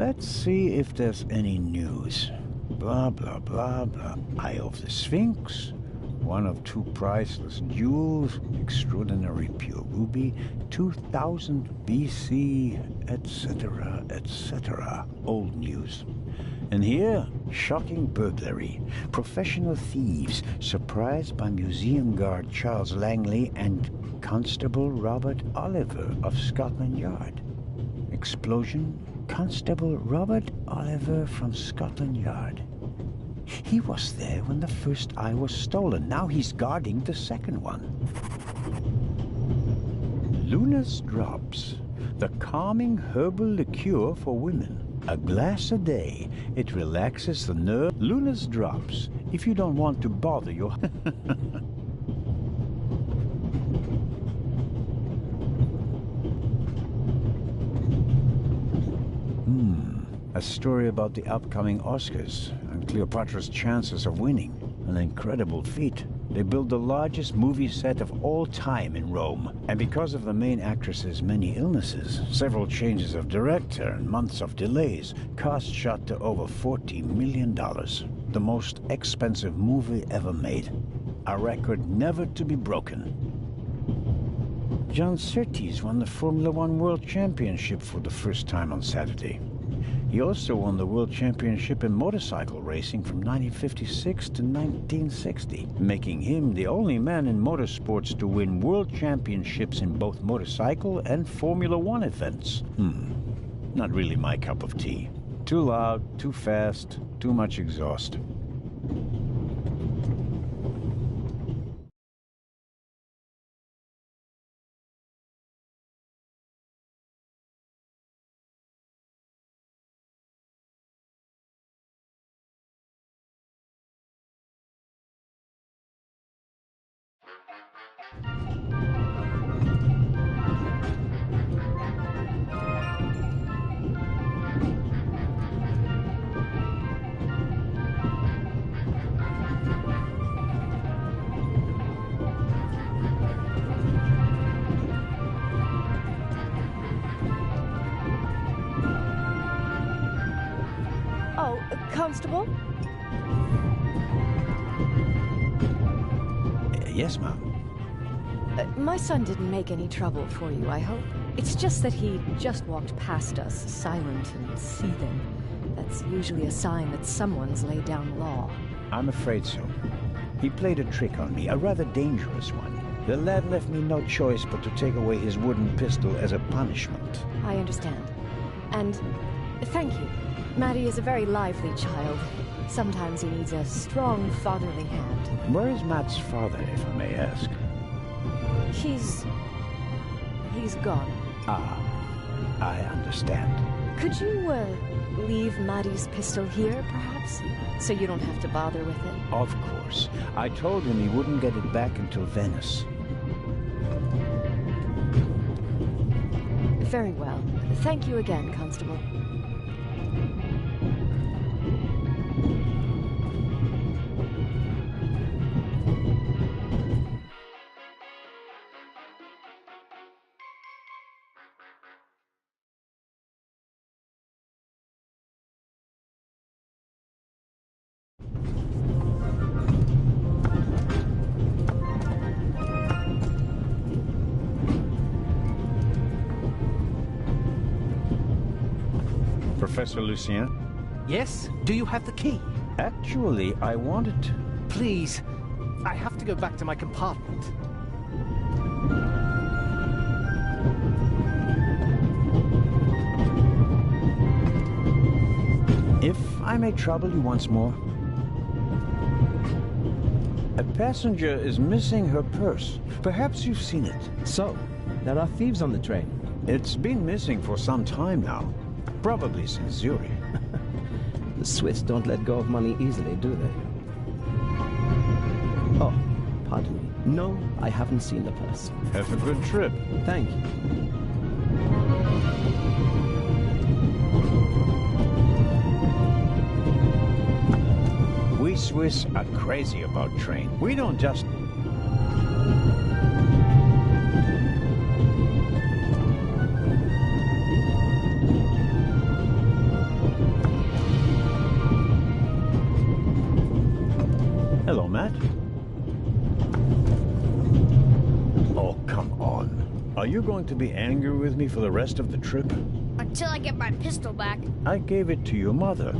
[SPEAKER 4] Let's see if there's any news. Blah, blah, blah, blah. Eye of the Sphinx. One of two priceless jewels. Extraordinary pure ruby. 2000 BC, etc., etc. Old news. And here, shocking burglary. Professional thieves surprised by museum guard Charles Langley and Constable Robert Oliver of Scotland Yard. Explosion. Constable Robert Oliver from Scotland Yard. He was there when the first eye was stolen. Now he's guarding the second one. Luna's Drops. The calming herbal liqueur for women. A glass a day. It relaxes the nerve. Luna's Drops. If you don't want to bother your... A story about the upcoming Oscars and Cleopatra's chances of winning. An incredible feat. They built the largest movie set of all time in Rome. And because of the main actress's many illnesses, several changes of director and months of delays, cost shot to over $40 million. The most expensive movie ever made. A record never to be broken. John Surtees won the Formula One World Championship for the first time on Saturday. He also won the World Championship in motorcycle racing from 1956 to 1960, making him the only man in motorsports to win world championships in both motorcycle and Formula One events. Not really my cup of tea. Too loud, too fast, too much exhaust.
[SPEAKER 9] Constable?
[SPEAKER 4] Yes, ma'am.
[SPEAKER 9] My son didn't make any trouble for you, I hope. It's just that he just walked past us, silent and seething. That's usually a sign that someone's laid down law.
[SPEAKER 4] I'm afraid so. He played a trick on me, a rather dangerous one. The lad left me no choice but to take away his wooden pistol as a punishment.
[SPEAKER 9] I understand. And thank you. Maddie is a very lively child. Sometimes he needs a strong fatherly hand.
[SPEAKER 4] Where is Matt's father, if I may ask?
[SPEAKER 9] He's gone.
[SPEAKER 4] Ah, I understand.
[SPEAKER 9] Could you, leave Maddie's pistol here, perhaps? So you don't have to bother with it?
[SPEAKER 4] Of course. I told him he wouldn't get it back until Venice.
[SPEAKER 9] Very well. Thank you again, Constable.
[SPEAKER 4] Professor Lucien?
[SPEAKER 6] Yes? Do you have the key?
[SPEAKER 4] Actually, I wanted to.
[SPEAKER 6] Please. I have to go back to my compartment.
[SPEAKER 4] If I may trouble you once more. A passenger is missing her purse. Perhaps you've seen it.
[SPEAKER 13] So, there are thieves on the train.
[SPEAKER 4] It's been missing for some time now. Probably since Zurich.
[SPEAKER 13] The Swiss don't let go of money easily, do they? Oh, pardon me. No, I haven't seen the purse.
[SPEAKER 4] Have a good trip.
[SPEAKER 13] Thank you.
[SPEAKER 4] We Swiss are crazy about train. We don't just... Are you going to be angry with me for the rest of the trip?
[SPEAKER 3] Until I get my pistol back.
[SPEAKER 4] I gave it to your mother.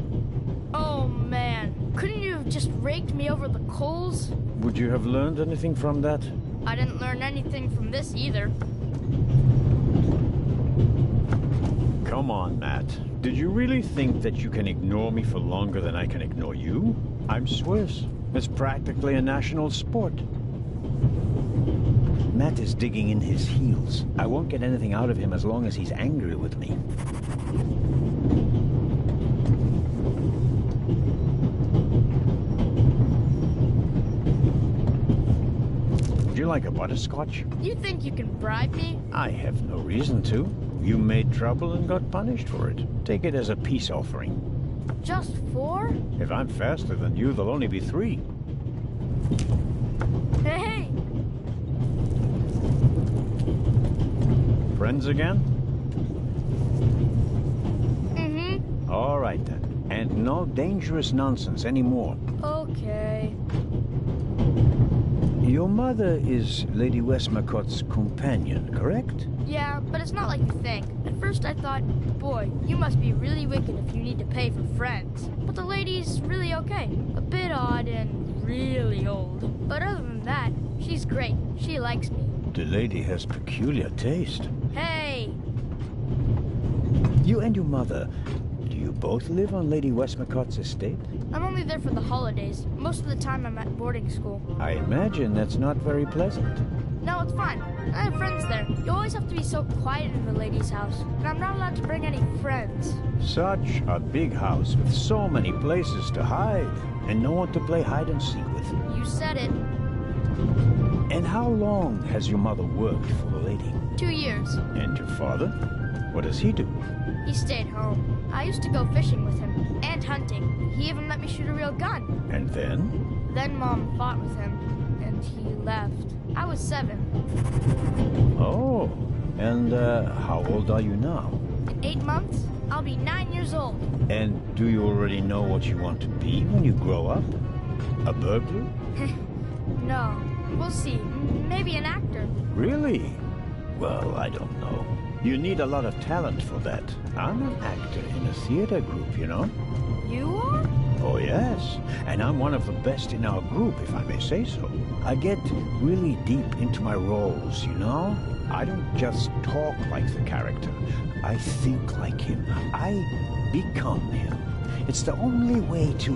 [SPEAKER 3] Oh, man. Couldn't you have just raked me over the coals?
[SPEAKER 4] Would you have learned anything from that?
[SPEAKER 3] I didn't learn anything from this either.
[SPEAKER 4] Come on, Matt. Did you really think that you can ignore me for longer than I can ignore you? I'm Swiss. It's practically a national sport. Matt is digging in his heels. I won't get anything out of him as long as he's angry with me. Would you like a butterscotch?
[SPEAKER 3] You think you can bribe me?
[SPEAKER 4] I have no reason to. You made trouble and got punished for it. Take it as a peace offering.
[SPEAKER 3] Just 4?
[SPEAKER 4] If I'm faster than you, there'll only be 3.
[SPEAKER 3] Hey!
[SPEAKER 4] Friends again?
[SPEAKER 3] Mm-hmm.
[SPEAKER 4] All right, then. And no dangerous nonsense anymore.
[SPEAKER 3] Okay.
[SPEAKER 4] Your mother is Lady Westmacott's companion, correct?
[SPEAKER 3] Yeah, but it's not like you think. At first I thought, boy, you must be really wicked if you need to pay for friends. But the lady's really okay. A bit odd and really old. But other than that, she's great. She likes me.
[SPEAKER 4] The lady has peculiar taste.
[SPEAKER 3] Hey!
[SPEAKER 4] You and your mother, do you both live on Lady Westmacott's estate?
[SPEAKER 3] I'm only there for the holidays. Most of the time I'm at boarding school.
[SPEAKER 4] I imagine that's not very pleasant.
[SPEAKER 3] No, it's fine. I have friends there. You always have to be so quiet in the lady's house. And I'm not allowed to bring any friends.
[SPEAKER 4] Such a big house with so many places to hide. And no one to play hide and seek with.
[SPEAKER 3] You said it.
[SPEAKER 4] And how long has your mother worked for the lady?
[SPEAKER 3] 2 years.
[SPEAKER 4] And your father? What does he do?
[SPEAKER 3] He stayed home. I used to go fishing with him. And hunting. He even let me shoot a real gun.
[SPEAKER 4] And then?
[SPEAKER 3] Then Mom fought with him. And he left. I was 7.
[SPEAKER 4] Oh. And how old are you now?
[SPEAKER 3] In 8 months, I'll be 9 years old.
[SPEAKER 4] And do you already know what you want to be when you grow up? A burglar?
[SPEAKER 3] No. We'll see. Maybe an actor.
[SPEAKER 4] Really? Well, I don't know. You need a lot of talent for that. I'm an actor in a theater group, you know?
[SPEAKER 3] You are?
[SPEAKER 4] Oh, yes. And I'm one of the best in our group, if I may say so. I get really deep into my roles, you know? I don't just talk like the character. I think like him. I become him. It's the only way to...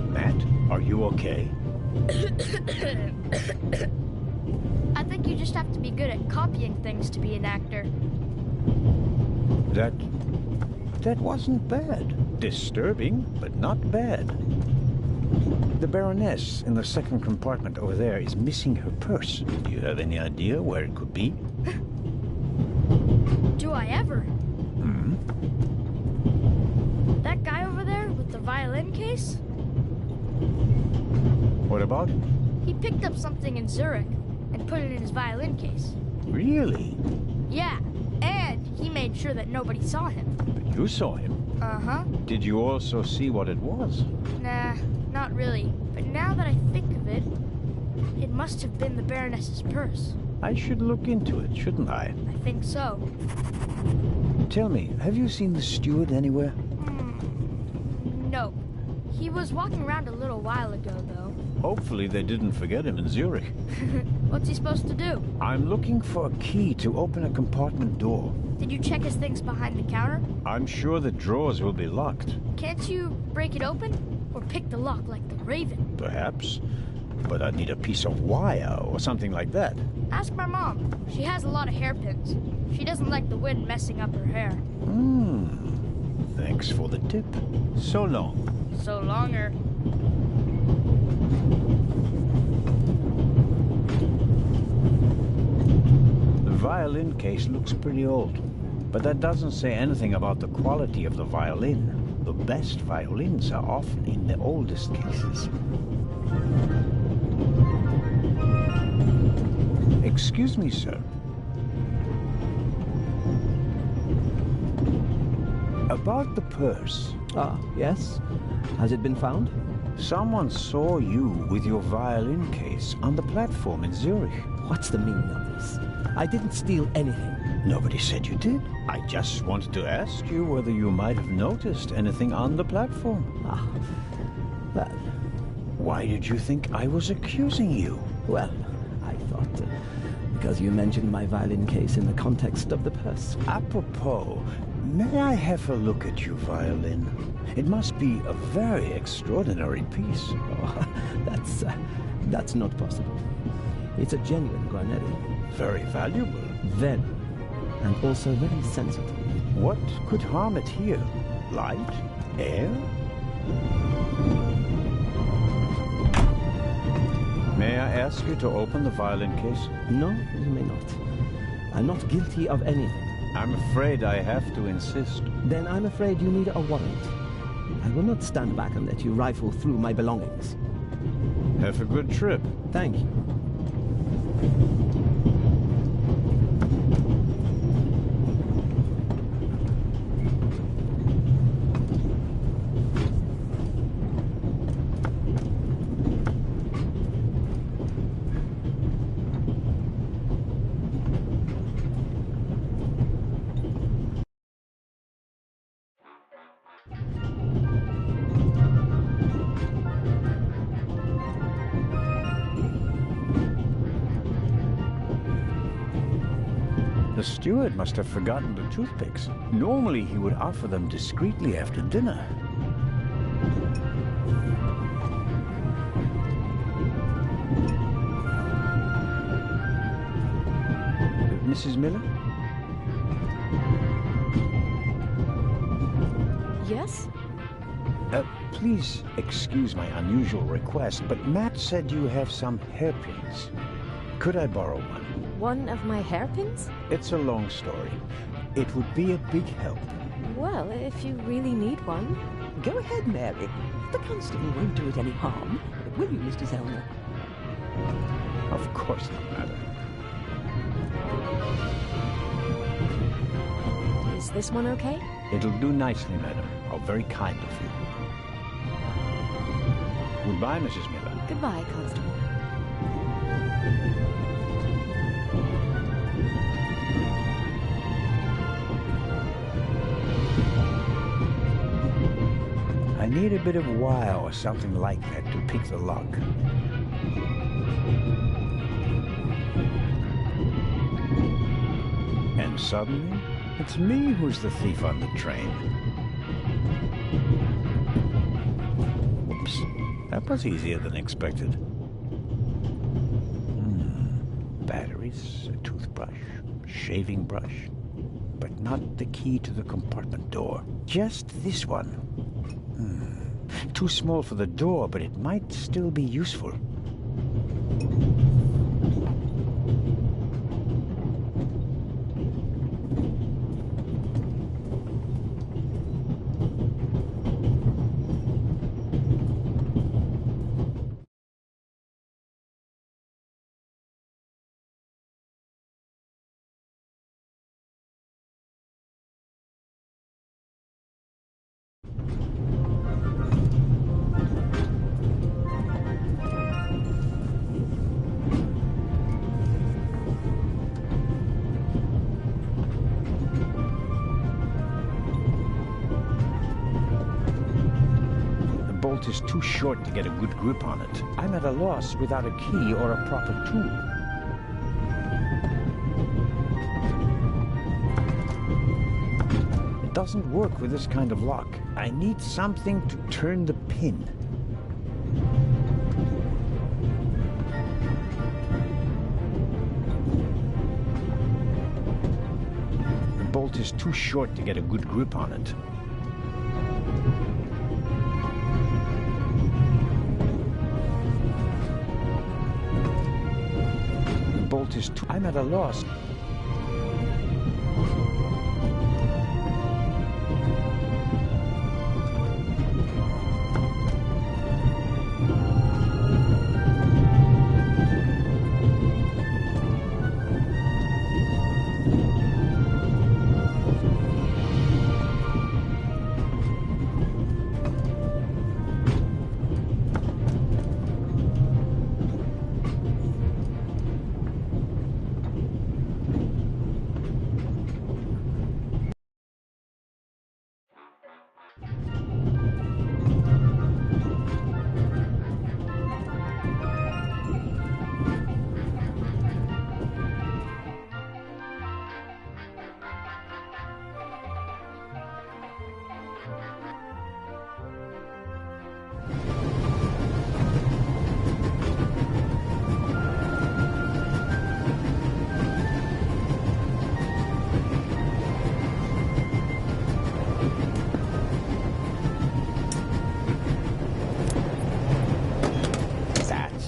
[SPEAKER 4] Matt, are you okay?
[SPEAKER 3] I think you just have to be good at copying things to be an actor.
[SPEAKER 4] That wasn't bad. Disturbing, but not bad. The Baroness in the second compartment over there is missing her purse. Do you have any idea where it could be?
[SPEAKER 3] Do I ever?
[SPEAKER 4] Hmm?
[SPEAKER 3] That guy over there with the violin case?
[SPEAKER 4] What about?
[SPEAKER 3] He picked up something in Zurich and put it in his violin case.
[SPEAKER 4] Really?
[SPEAKER 3] Yeah, and he made sure that nobody saw him.
[SPEAKER 4] But you saw him.
[SPEAKER 3] Uh-huh.
[SPEAKER 4] Did you also see what it was?
[SPEAKER 3] Nah, not really. But now that I think of it, it must have been the Baroness's purse.
[SPEAKER 4] I should look into it, shouldn't I?
[SPEAKER 3] I think so.
[SPEAKER 4] Tell me, have you seen the steward anywhere?
[SPEAKER 3] No. He was walking around a little while ago, though.
[SPEAKER 4] Hopefully they didn't forget him in Zurich.
[SPEAKER 3] What's he supposed to do?
[SPEAKER 4] I'm looking for a key to open a compartment door.
[SPEAKER 3] Did you check his things behind the counter?
[SPEAKER 4] I'm sure the drawers will be locked.
[SPEAKER 3] Can't you break it open? Or pick the lock like the Raven?
[SPEAKER 4] Perhaps. But I'd need a piece of wire or something like that.
[SPEAKER 3] Ask my mom. She has a lot of hairpins. She doesn't like the wind messing up her hair.
[SPEAKER 4] Thanks for the tip. So long.
[SPEAKER 3] So longer.
[SPEAKER 4] The violin case looks pretty old, but that doesn't say anything about the quality of the violin. The best violins are often in the oldest cases. Excuse me, sir. About the purse.
[SPEAKER 13] Ah, yes? Has it been found?
[SPEAKER 4] Someone saw you with your violin case on the platform in Zurich.
[SPEAKER 13] What's the meaning of this? I didn't steal anything.
[SPEAKER 4] Nobody said you did. I just wanted to ask you whether you might have noticed anything on the platform.
[SPEAKER 13] Ah, well...
[SPEAKER 4] Why did you think I was accusing you?
[SPEAKER 13] Well, I thought... because you mentioned my violin case in the context of the purse.
[SPEAKER 4] Apropos, may I have a look at your violin? It must be a very extraordinary piece.
[SPEAKER 13] Oh, that's not possible. It's a genuine Guarneri.
[SPEAKER 4] Very valuable.
[SPEAKER 13] Very. And also very sensitive.
[SPEAKER 4] What could harm it here? Light? Air? May I ask you to open the violin case?
[SPEAKER 13] No, you may not. I'm not guilty of anything.
[SPEAKER 4] I'm afraid I have to insist.
[SPEAKER 13] Then I'm afraid you need a warrant. I will not stand back and let you rifle through my belongings.
[SPEAKER 4] Have a good trip.
[SPEAKER 13] Thank you.
[SPEAKER 4] The steward must have forgotten the toothpicks. Normally he would offer them discreetly after dinner. Mrs. Miller?
[SPEAKER 9] Yes?
[SPEAKER 4] Please excuse my unusual request, but Matt said you have some hairpins. Could I borrow one?
[SPEAKER 9] One of my hairpins?
[SPEAKER 4] It's a long story. It would be a big help.
[SPEAKER 9] Well, if you really need one.
[SPEAKER 10] Go ahead, Mary. The constable won't do it any harm. Will you, Mr. Zellner?
[SPEAKER 4] Of course not, madam.
[SPEAKER 9] Is this one okay?
[SPEAKER 4] It'll do nicely, madam. How very kind of you. Goodbye, Mrs. Miller.
[SPEAKER 9] Goodbye, Constable.
[SPEAKER 4] I need a bit of wire or something like that to pick the lock. And suddenly, it's me who's the thief on the train. Whoops. That was easier than expected. Batteries, a toothbrush, shaving brush, but not the key to the compartment door. Just this one. Too small for the door, but it might still be useful. Is too short to get a good grip on it. I'm at a loss without a key or a proper tool. It doesn't work with this kind of lock. I need something to turn the pin. The bolt is too short to get a good grip on it. Bolt is too... I'm at a loss.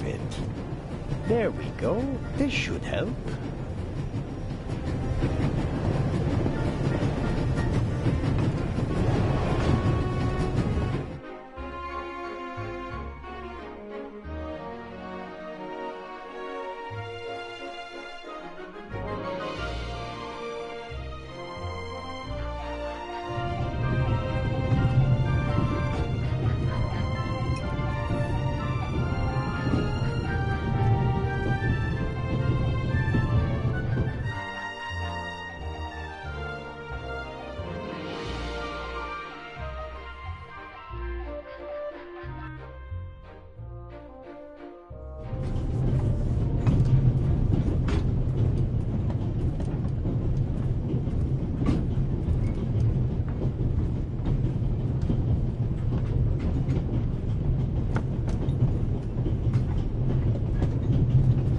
[SPEAKER 4] it. There we go. This should help.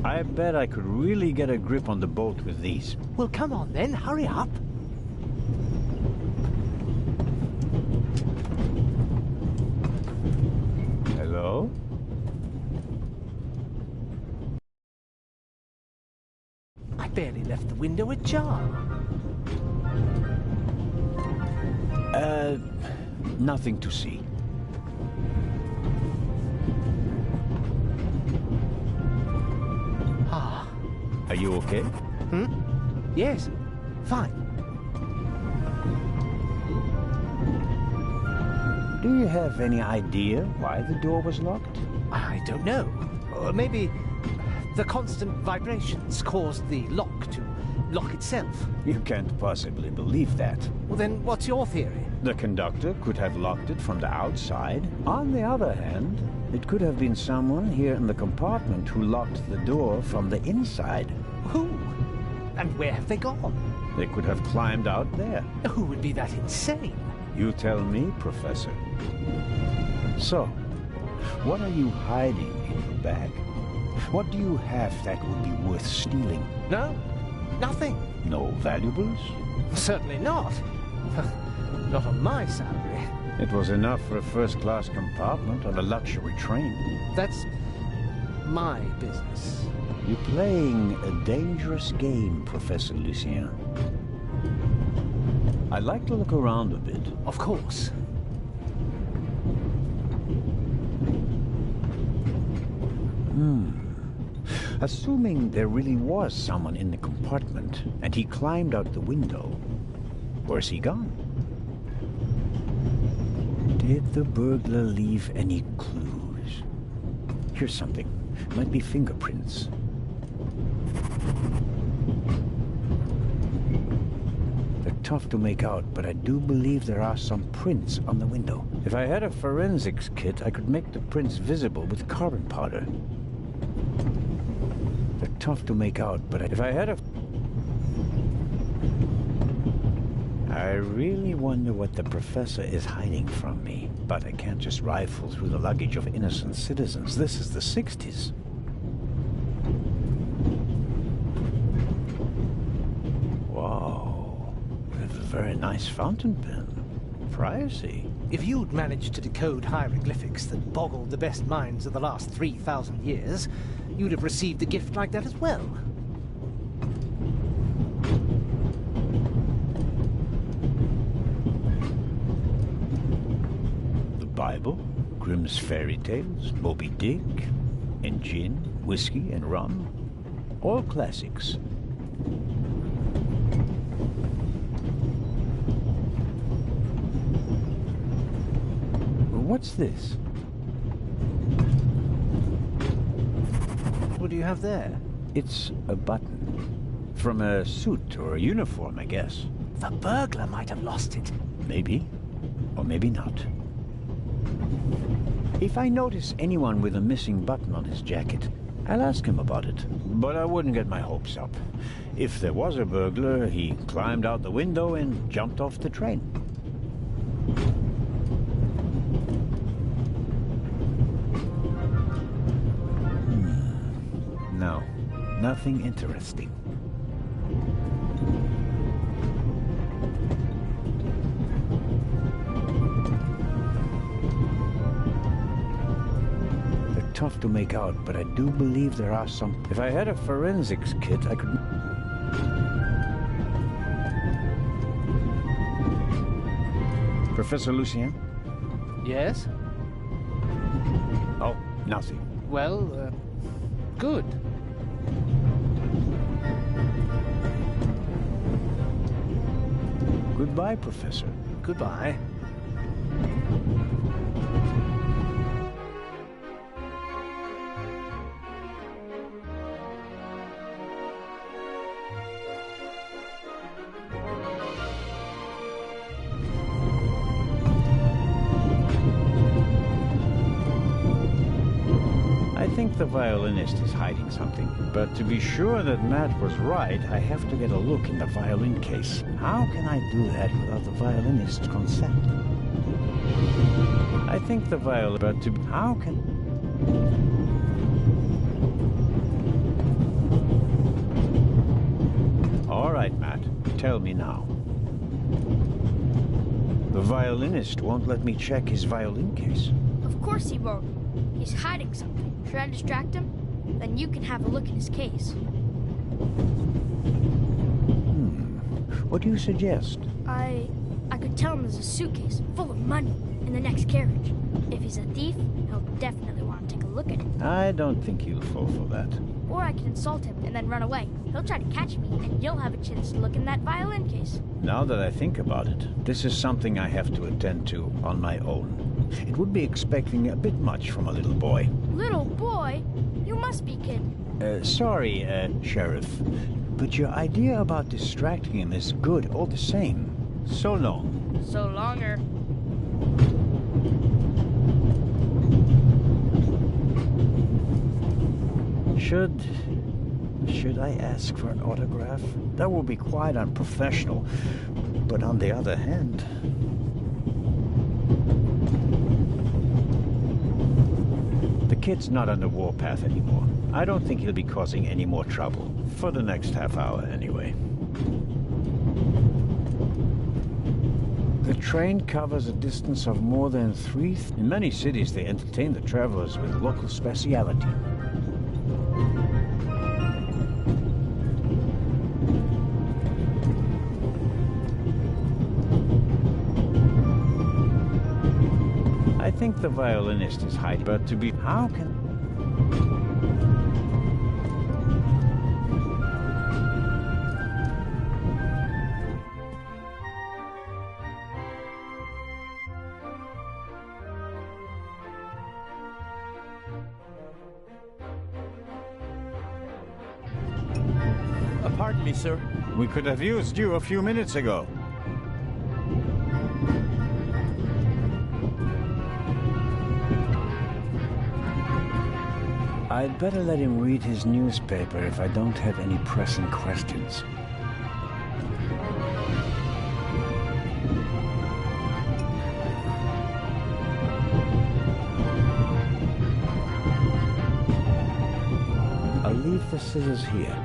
[SPEAKER 4] I bet I could really get a grip on the bolt with these.
[SPEAKER 6] Well, come on then, hurry up.
[SPEAKER 4] Hello?
[SPEAKER 6] I barely left the window ajar.
[SPEAKER 4] Nothing to see.
[SPEAKER 6] Ah.
[SPEAKER 4] Are you okay?
[SPEAKER 6] Yes, fine.
[SPEAKER 4] Do you have any idea why the door was locked?
[SPEAKER 6] I don't know. Or maybe the constant vibrations caused the lock to lock itself.
[SPEAKER 4] You can't possibly believe that.
[SPEAKER 6] Well, then what's your theory?
[SPEAKER 4] The conductor could have locked it from the outside. On the other hand, it could have been someone here in the compartment who locked the door from the inside.
[SPEAKER 6] Who? And where have they gone?
[SPEAKER 4] They could have climbed out there.
[SPEAKER 6] Who would be that insane?
[SPEAKER 4] You tell me, Professor. So, what are you hiding in your bag? What do you have that would be worth stealing?
[SPEAKER 6] No, nothing.
[SPEAKER 4] No valuables?
[SPEAKER 6] Certainly not. Not on my salary.
[SPEAKER 4] It was enough for a first-class compartment on a luxury train.
[SPEAKER 6] That's my business.
[SPEAKER 4] You're playing a dangerous game, Professor Lucien. I'd like to look around a bit.
[SPEAKER 6] Of course.
[SPEAKER 4] Assuming there really was someone in the compartment, and he climbed out the window, where's he gone? Did the burglar leave any clues? Here's something. Might be fingerprints. They're tough to make out, but I do believe there are some prints on the window. If I had a forensics kit, I could make the prints visible with carbon powder. They're tough to make out, but if I had a... I really wonder what the professor is hiding from me. But I can't just rifle through the luggage of innocent citizens. This is the 60s. Wow. That's a very nice fountain pen. Pricey.
[SPEAKER 6] If you'd managed to decode hieroglyphics that boggled the best minds of the last 3,000 years, you'd have received a gift like that as well.
[SPEAKER 4] The Bible, Grimm's fairy tales, Moby Dick, and gin, whiskey, and rum. All classics. What's this?
[SPEAKER 6] What do you have there?
[SPEAKER 4] It's a button. From a suit or a uniform, I guess.
[SPEAKER 6] The burglar might have lost it.
[SPEAKER 4] Maybe. Or maybe not. If I notice anyone with a missing button on his jacket, I'll ask him about it. But I wouldn't get my hopes up. If there was a burglar, he climbed out the window and jumped off the train. No, nothing interesting. They're tough to make out, but I do believe there are some... If I had a forensics kit, I could... Professor Lucien?
[SPEAKER 6] Yes?
[SPEAKER 4] Oh, nothing.
[SPEAKER 6] Well, good.
[SPEAKER 4] Goodbye, Professor.
[SPEAKER 6] Goodbye.
[SPEAKER 4] I think the violinist is hiding something. But to be sure that Matt was right, I have to get a look in the violin case. How can I do that without the violinist's consent? I think the violin... But to... How can... All right, Matt. Tell me now. The violinist won't let me check his violin case.
[SPEAKER 3] Of course he won't. He's hiding something. Should I distract him? Then you can have a look in his case.
[SPEAKER 4] What do you suggest?
[SPEAKER 3] I could tell him there's a suitcase full of money in the next carriage. If he's a thief, he'll definitely want to take a look at it.
[SPEAKER 4] I don't think he'll fall for that.
[SPEAKER 3] Or I could insult him and then run away. He'll try to catch me, and you'll have a chance to look in that violin case.
[SPEAKER 4] Now that I think about it, this is something I have to attend to on my own. It would be expecting a bit much from a little boy.
[SPEAKER 3] Little boy? You must be kidding.
[SPEAKER 4] Sorry, Sheriff, but your idea about distracting him is good all the same. So long.
[SPEAKER 3] So longer.
[SPEAKER 4] Should I ask for an autograph? That would be quite unprofessional. But on the other hand... The kid's not on the warpath anymore. I don't think he'll be causing any more trouble. For the next half hour, anyway. The train covers a distance of more than 3... In many cities, they entertain the travelers with local speciality. I think the violinist is hiding, but to be... How can...
[SPEAKER 12] Pardon me, sir.
[SPEAKER 4] We could have used you a few minutes ago. I'd better let him read his newspaper if I don't have any pressing questions. I'll leave the scissors here.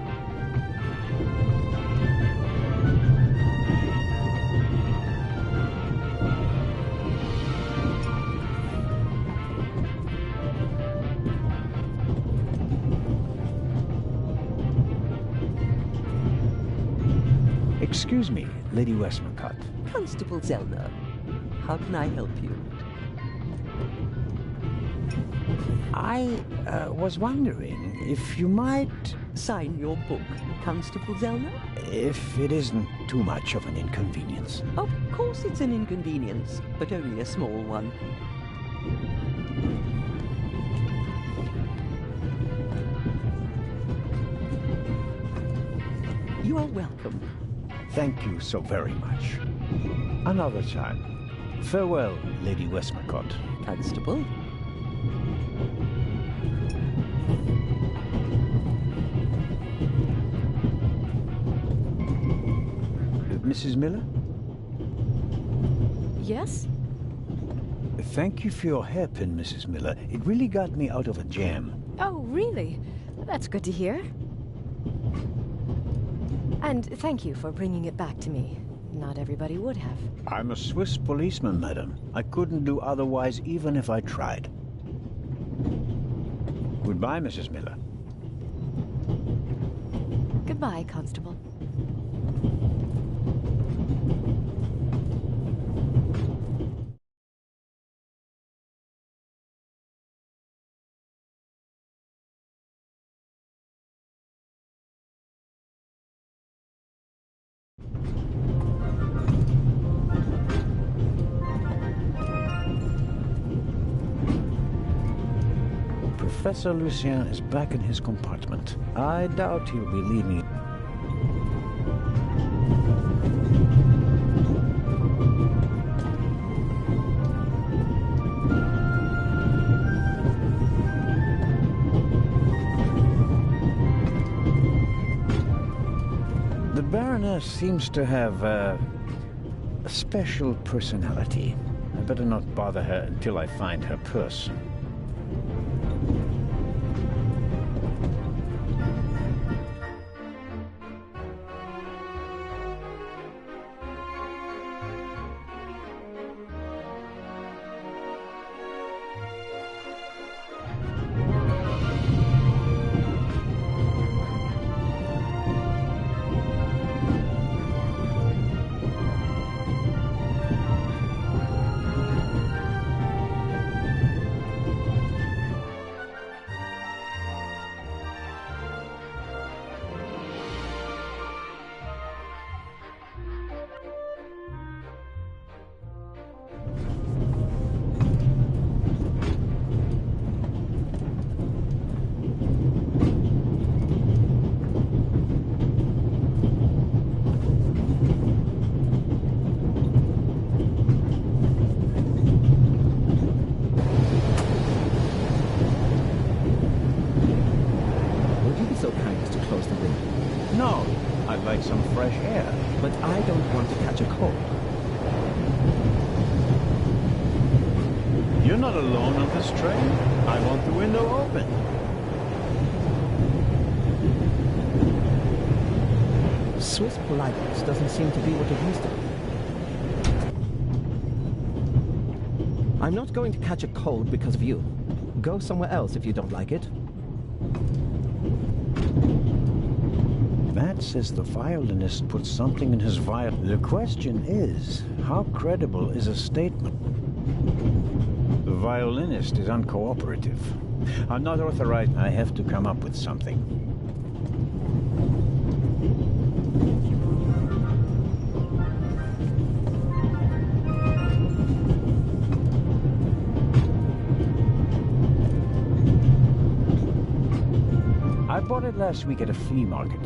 [SPEAKER 4] Excuse me, Lady Westmacott.
[SPEAKER 10] Constable Zellner, how can I help you?
[SPEAKER 4] I was wondering if you might...
[SPEAKER 10] Sign your book, Constable Zellner?
[SPEAKER 4] If it isn't too much of an inconvenience.
[SPEAKER 10] Of course it's an inconvenience, but only a small one. You are welcome.
[SPEAKER 4] Thank you so very much. Another time. Farewell, Lady Westmacott.
[SPEAKER 10] Constable?
[SPEAKER 4] Mrs. Miller?
[SPEAKER 9] Yes?
[SPEAKER 4] Thank you for your hairpin, Mrs. Miller. It really got me out of a jam.
[SPEAKER 9] Oh, really? That's good to hear. And thank you for bringing it back to me. Not everybody would have.
[SPEAKER 4] I'm a Swiss policeman, madam. I couldn't do otherwise even if I tried. Goodbye, Mrs. Miller.
[SPEAKER 9] Goodbye, Constable.
[SPEAKER 4] Professor Lucien is back in his compartment. I doubt he'll be leaving. The Baroness seems to have a special personality. I better not bother her until I find her purse. No, I'd like some fresh air.
[SPEAKER 13] But I don't want to catch a cold.
[SPEAKER 4] You're not alone on this train. I want the window open.
[SPEAKER 13] Swiss politeness doesn't seem to be what it used to be. I'm not going to catch a cold because of you. Go somewhere else if you don't like it.
[SPEAKER 4] Matt says the violinist put something in his viol. The question is, how credible is a statement? The violinist is uncooperative. I'm not authorized. I have to come up with something. I bought it last week at a flea market.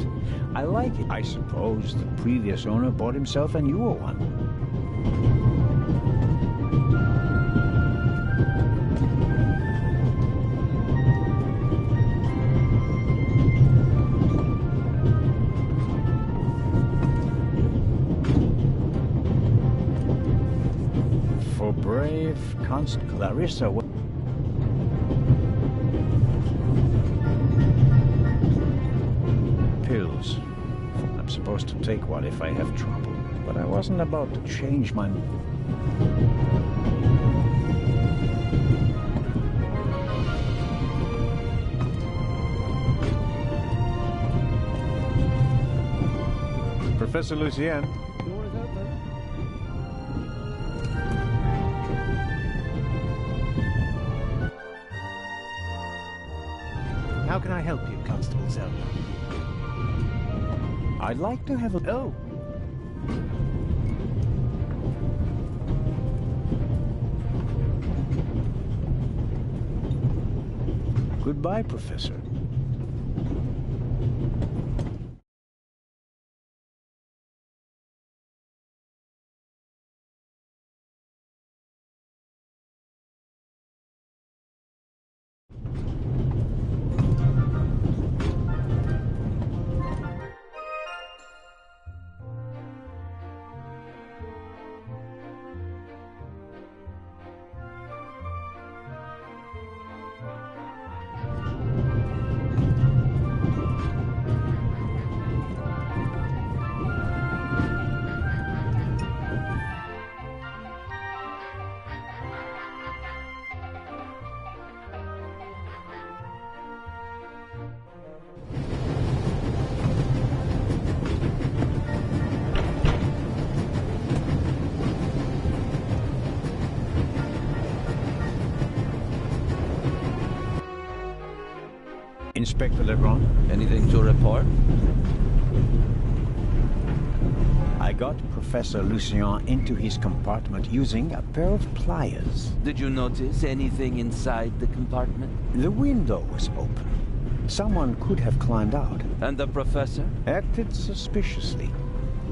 [SPEAKER 4] I like it. I suppose the previous owner bought himself a newer one. For brave Clarissa. Pills. I'm supposed to take one if I have trouble, but I wasn't about to change my... Professor Lucien.
[SPEAKER 6] Door is open. How can I help you, Constable Zelda?
[SPEAKER 4] I'd like to have a...
[SPEAKER 6] Oh.
[SPEAKER 4] Goodbye, Professor. Inspector Legrand?
[SPEAKER 5] Anything to report?
[SPEAKER 4] I got Professor Lucien into his compartment using a pair of pliers.
[SPEAKER 5] Did you notice anything inside the compartment?
[SPEAKER 4] The window was open. Someone could have climbed out.
[SPEAKER 5] And the professor?
[SPEAKER 4] Acted suspiciously.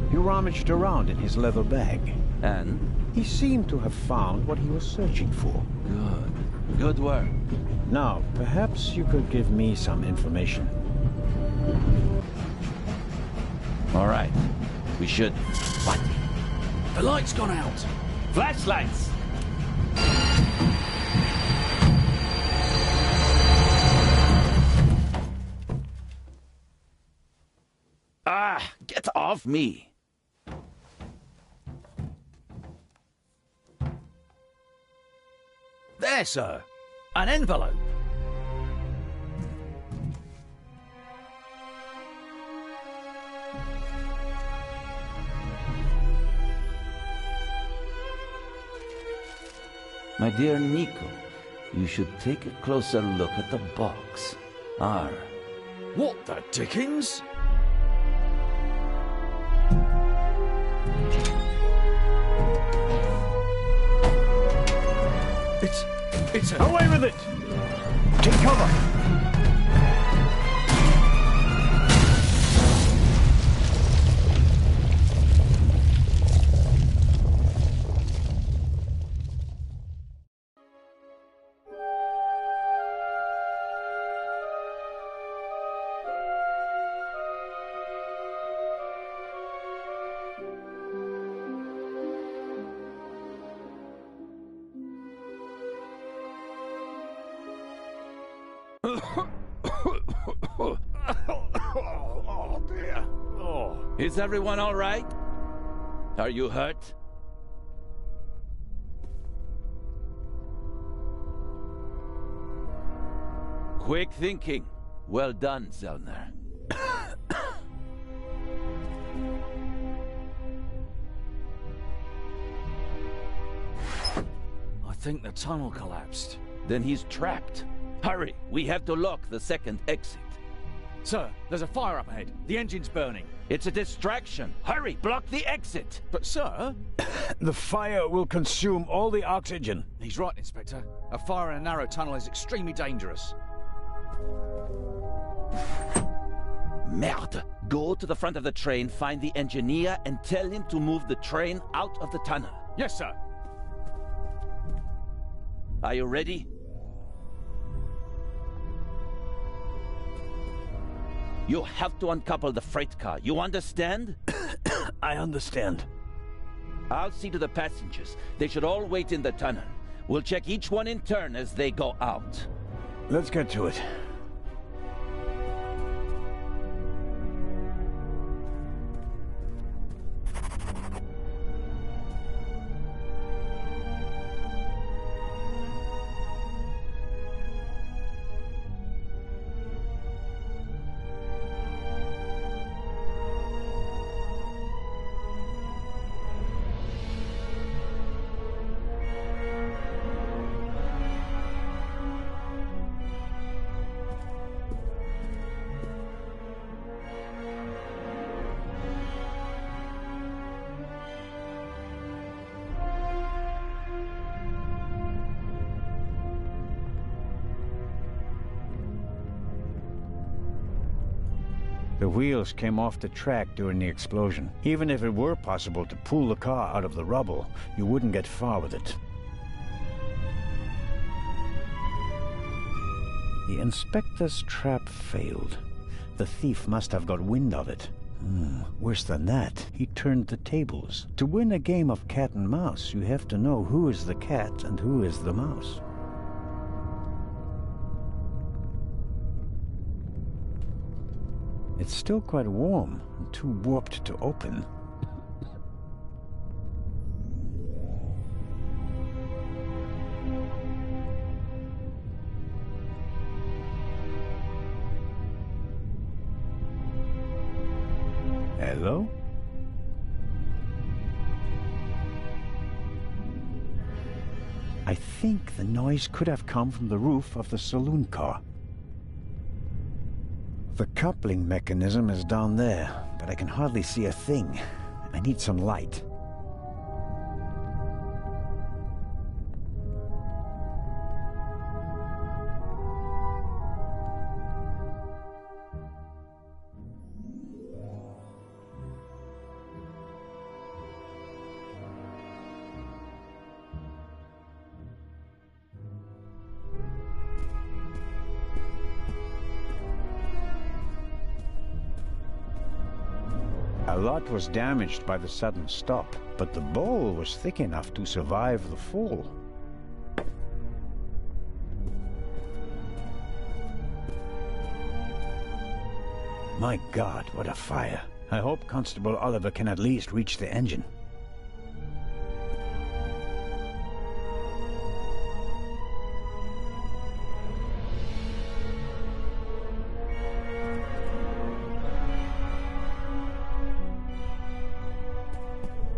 [SPEAKER 4] He rummaged around in his leather bag.
[SPEAKER 5] And?
[SPEAKER 4] He seemed to have found what he was searching for.
[SPEAKER 5] Good. Good work.
[SPEAKER 4] Now, perhaps you could give me some information.
[SPEAKER 5] All right. We should...
[SPEAKER 2] What? The light's gone out.
[SPEAKER 5] Flashlights! Ah! Get off me!
[SPEAKER 2] There, sir. An envelope.
[SPEAKER 5] My dear Nico, you should take a closer look at the box. R.
[SPEAKER 2] What the dickens? It's a...
[SPEAKER 4] Away with it! Take cover!
[SPEAKER 5] Oh, dear. Oh. Is everyone all right? Are you hurt? Quick thinking. Well done, Zellner.
[SPEAKER 2] I think the tunnel collapsed.
[SPEAKER 5] Then he's trapped. Hurry, we have to lock the second exit.
[SPEAKER 2] Sir, there's a fire up ahead. The engine's burning.
[SPEAKER 5] It's a distraction. Hurry, block the exit.
[SPEAKER 2] But sir...
[SPEAKER 4] The fire will consume all the oxygen.
[SPEAKER 2] He's right, Inspector. A fire in a narrow tunnel is extremely dangerous.
[SPEAKER 5] Merde. Go to the front of the train, find the engineer, and tell him to move the train out of the tunnel.
[SPEAKER 2] Yes, sir.
[SPEAKER 5] Are you ready? You have to uncouple the freight car. You understand?
[SPEAKER 4] I understand.
[SPEAKER 5] I'll see to the passengers. They should all wait in the tunnel. We'll check each one in turn as they go out.
[SPEAKER 4] Let's get to it. The wheels came off the track during the explosion. Even if it were possible to pull the car out of the rubble, you wouldn't get far with it. The inspector's trap failed. The thief must have got wind of it. Worse than that, he turned the tables. To win a game of cat and mouse, you have to know who is the cat and who is the mouse. It's still quite warm and too warped to open. Hello? I think the noise could have come from the roof of the saloon car. The coupling mechanism is down there, but I can hardly see a thing. I need some light. A lot was damaged by the sudden stop, but the bowl was thick enough to survive the fall. My God, what a fire. I hope Constable Oliver can at least reach the engine.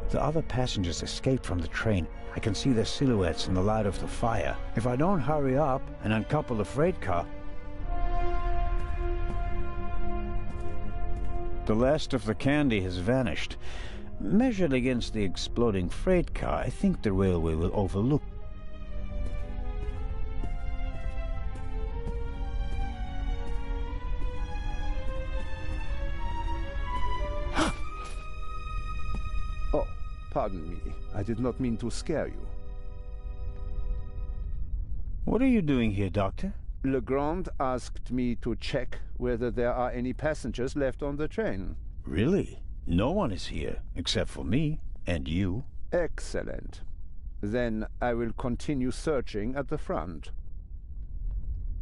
[SPEAKER 4] The other passengers escaped from the train. I can see their silhouettes in the light of the fire. If I don't hurry up and uncouple the freight car... The last of the candy has vanished. Measured against the exploding freight car, I think the railway will overlook.
[SPEAKER 11] Pardon me. I did not mean to scare you.
[SPEAKER 4] What are you doing here, Doctor?
[SPEAKER 11] Legrand asked me to check whether there are any passengers left on the train.
[SPEAKER 4] Really? No one is here, except for me and you.
[SPEAKER 11] Excellent. Then I will continue searching at the front.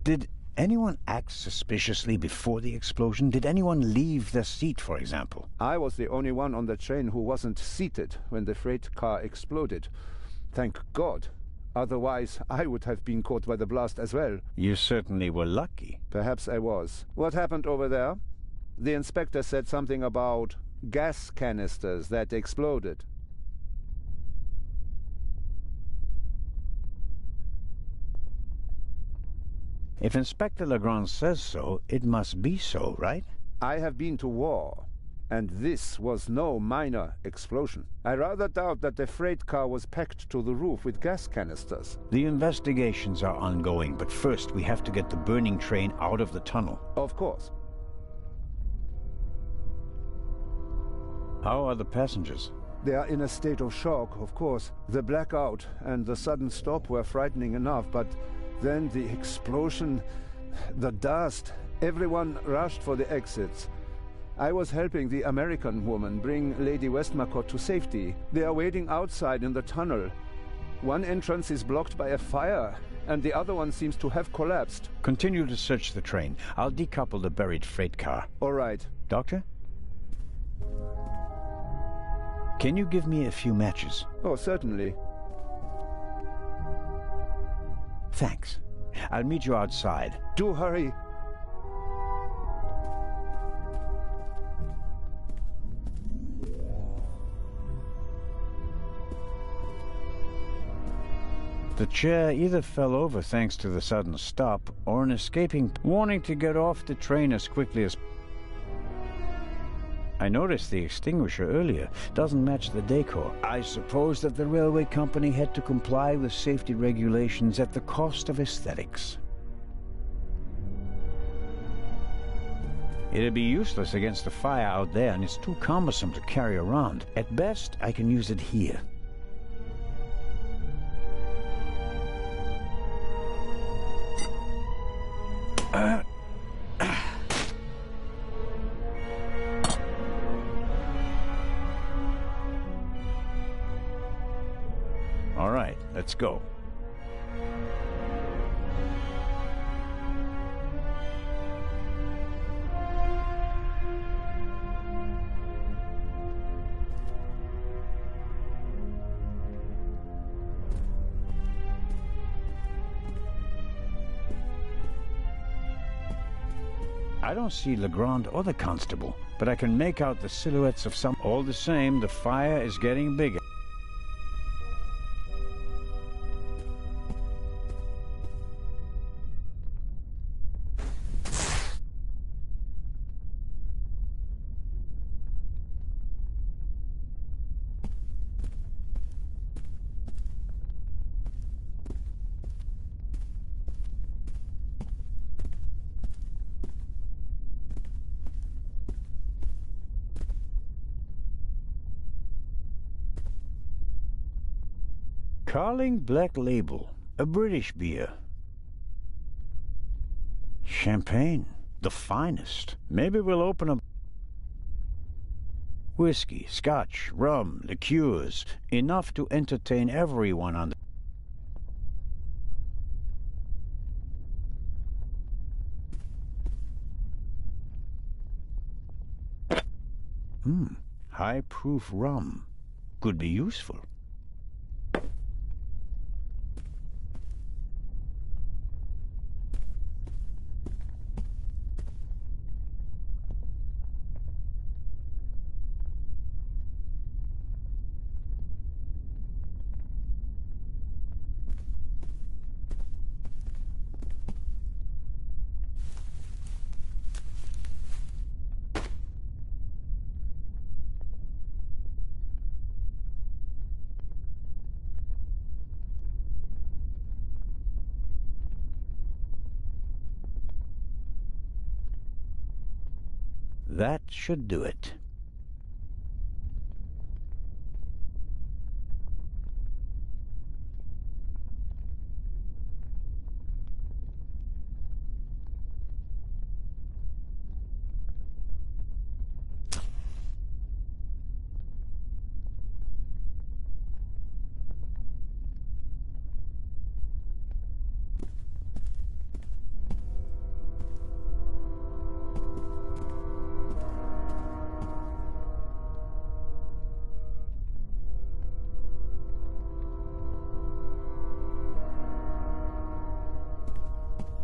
[SPEAKER 4] Did anyone act suspiciously before the explosion? Did anyone leave their seat, for example?
[SPEAKER 11] I was the only one on the train who wasn't seated when the freight car exploded. Thank God. Otherwise, I would have been caught by the blast as well.
[SPEAKER 4] You certainly were lucky.
[SPEAKER 11] Perhaps I was. What happened over there? The inspector said something about gas canisters that exploded.
[SPEAKER 4] If Inspector Legrand says so, it must be so, right?
[SPEAKER 11] I have been to war, and this was no minor explosion. I rather doubt that the freight car was packed to the roof with gas canisters.
[SPEAKER 4] The investigations are ongoing, but first we have to get the burning train out of the tunnel.
[SPEAKER 11] Of course.
[SPEAKER 4] How are the passengers?
[SPEAKER 11] They are in a state of shock, of course. The blackout and the sudden stop were frightening enough, but then the explosion, the dust, everyone rushed for the exits. I was helping the American woman bring Lady Westmacott to safety. They are waiting outside in the tunnel. One entrance is blocked by a fire, and the other one seems to have collapsed.
[SPEAKER 4] Continue to search the train. I'll decouple the buried freight car.
[SPEAKER 11] All right.
[SPEAKER 4] Doctor? Can you give me a few matches?
[SPEAKER 11] Oh, certainly.
[SPEAKER 4] Thanks. I'll meet you outside.
[SPEAKER 11] Do hurry.
[SPEAKER 4] The chair either fell over thanks to the sudden stop, or an escaping wanting to get off the train as quickly as... I noticed the extinguisher earlier. Doesn't match the decor. I suppose that the railway company had to comply with safety regulations at the cost of aesthetics. It'd be useless against the fire out there, and it's too cumbersome to carry around. At best, I can use it here. All right, let's go. I don't see Legrand or the constable, but I can make out the silhouettes of some. All the same, the fire is getting bigger. Carling Black Label, a British beer. Champagne, the finest. Maybe we'll open a... Whiskey, scotch, rum, liqueurs, enough to entertain everyone on the... High-proof rum. Could be useful. That should do it.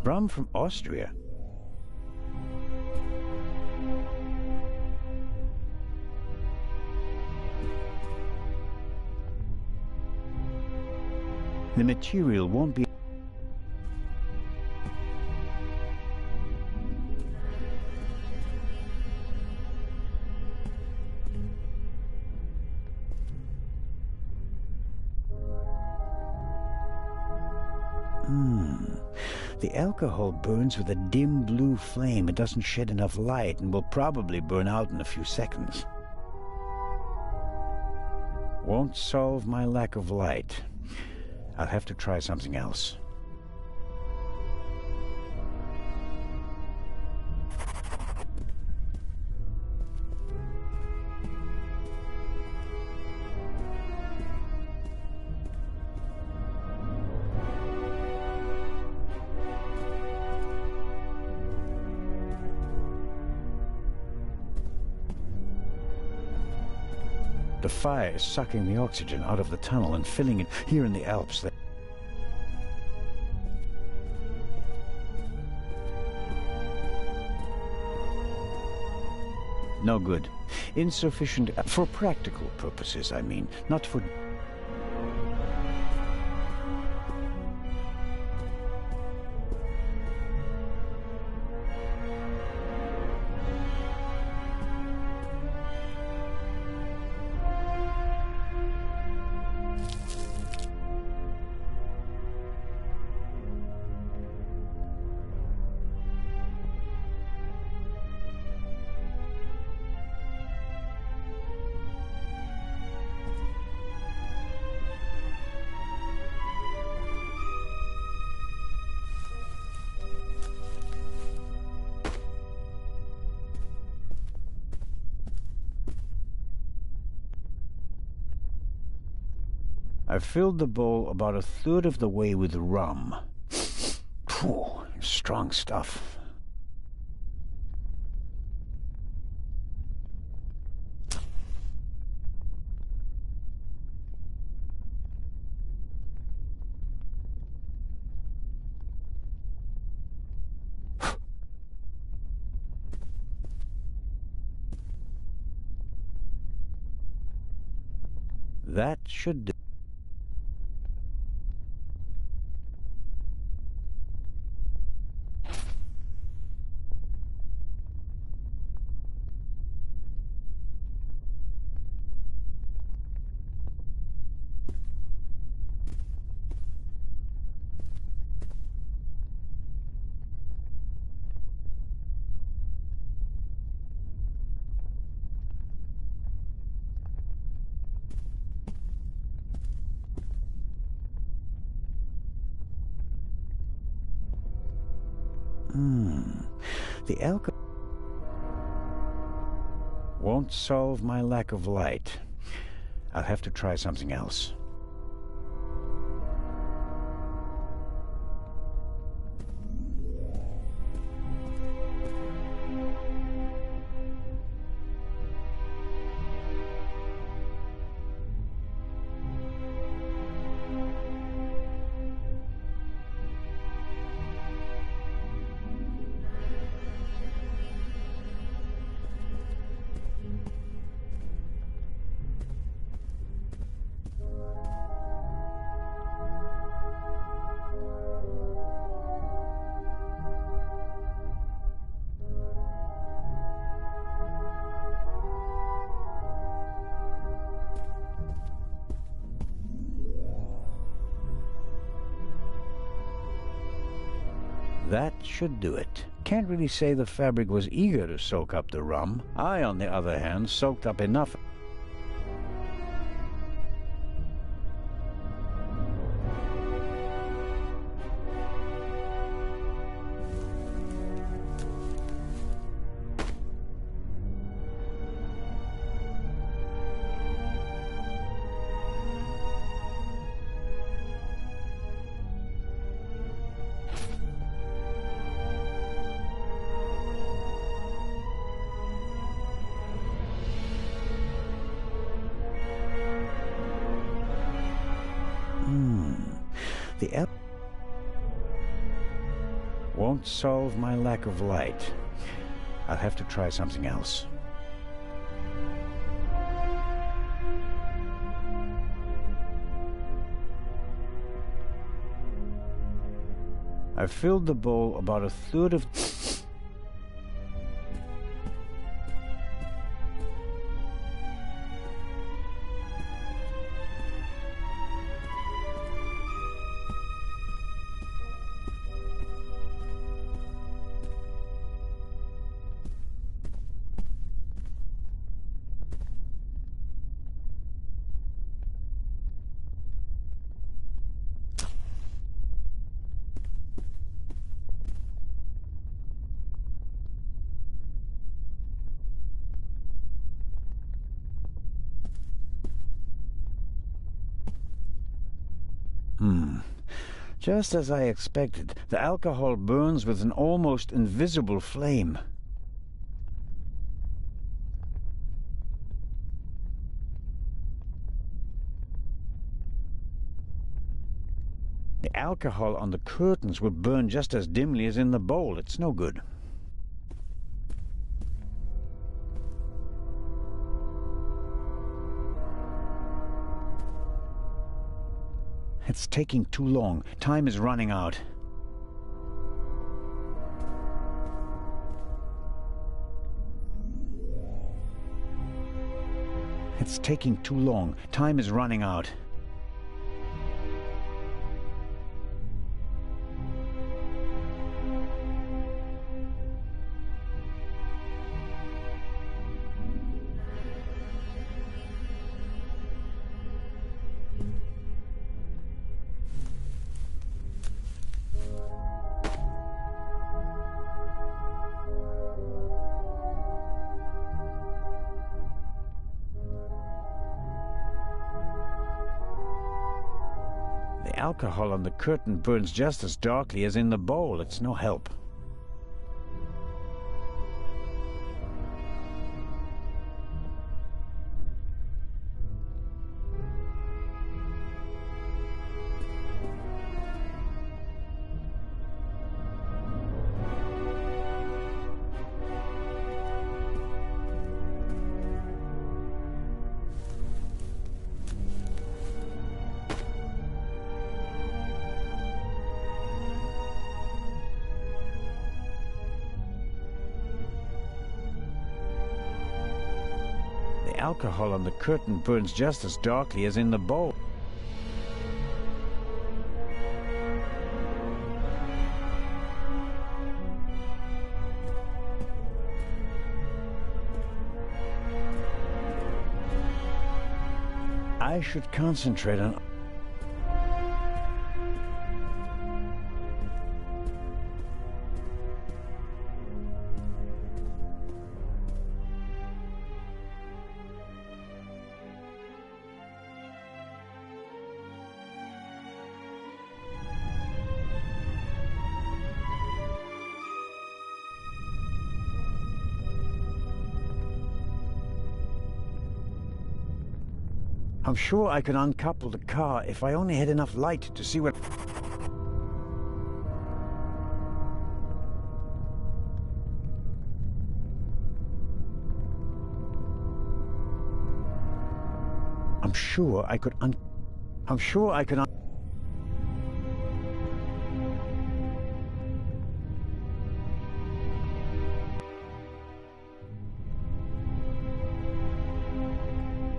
[SPEAKER 4] Rum from Austria. The material won't be... The alcohol burns with a dim blue flame. It doesn't shed enough light and will probably burn out in a few seconds. Won't solve my lack of light. I'll have to try something else. The fire is sucking the oxygen out of the tunnel and filling it here in the Alps. No good. Insufficient for practical purposes, I mean, not for... I filled the bowl about a third of the way with rum. Phew, strong stuff. That should do. The alcohol won't solve my lack of light. I'll have to try something else. That should do it. Can't really say the fabric was eager to soak up the rum. I, on the other hand, soaked up enough. The won't solve my lack of light. I'll have to try something else. I filled the bowl about a third of... Just as I expected, the alcohol burns with an almost invisible flame. The alcohol on the curtains would burn just as dimly as in the bowl. It's no good. It's taking too long. Time is running out. It's taking too long. Time is running out. The alcohol on the curtain burns just as darkly as in the bowl. It's no help. The alcohol on the curtain burns just as darkly as in the bowl. I should concentrate on... I'm sure I could uncouple the car if I only had enough light to see what... I'm sure I could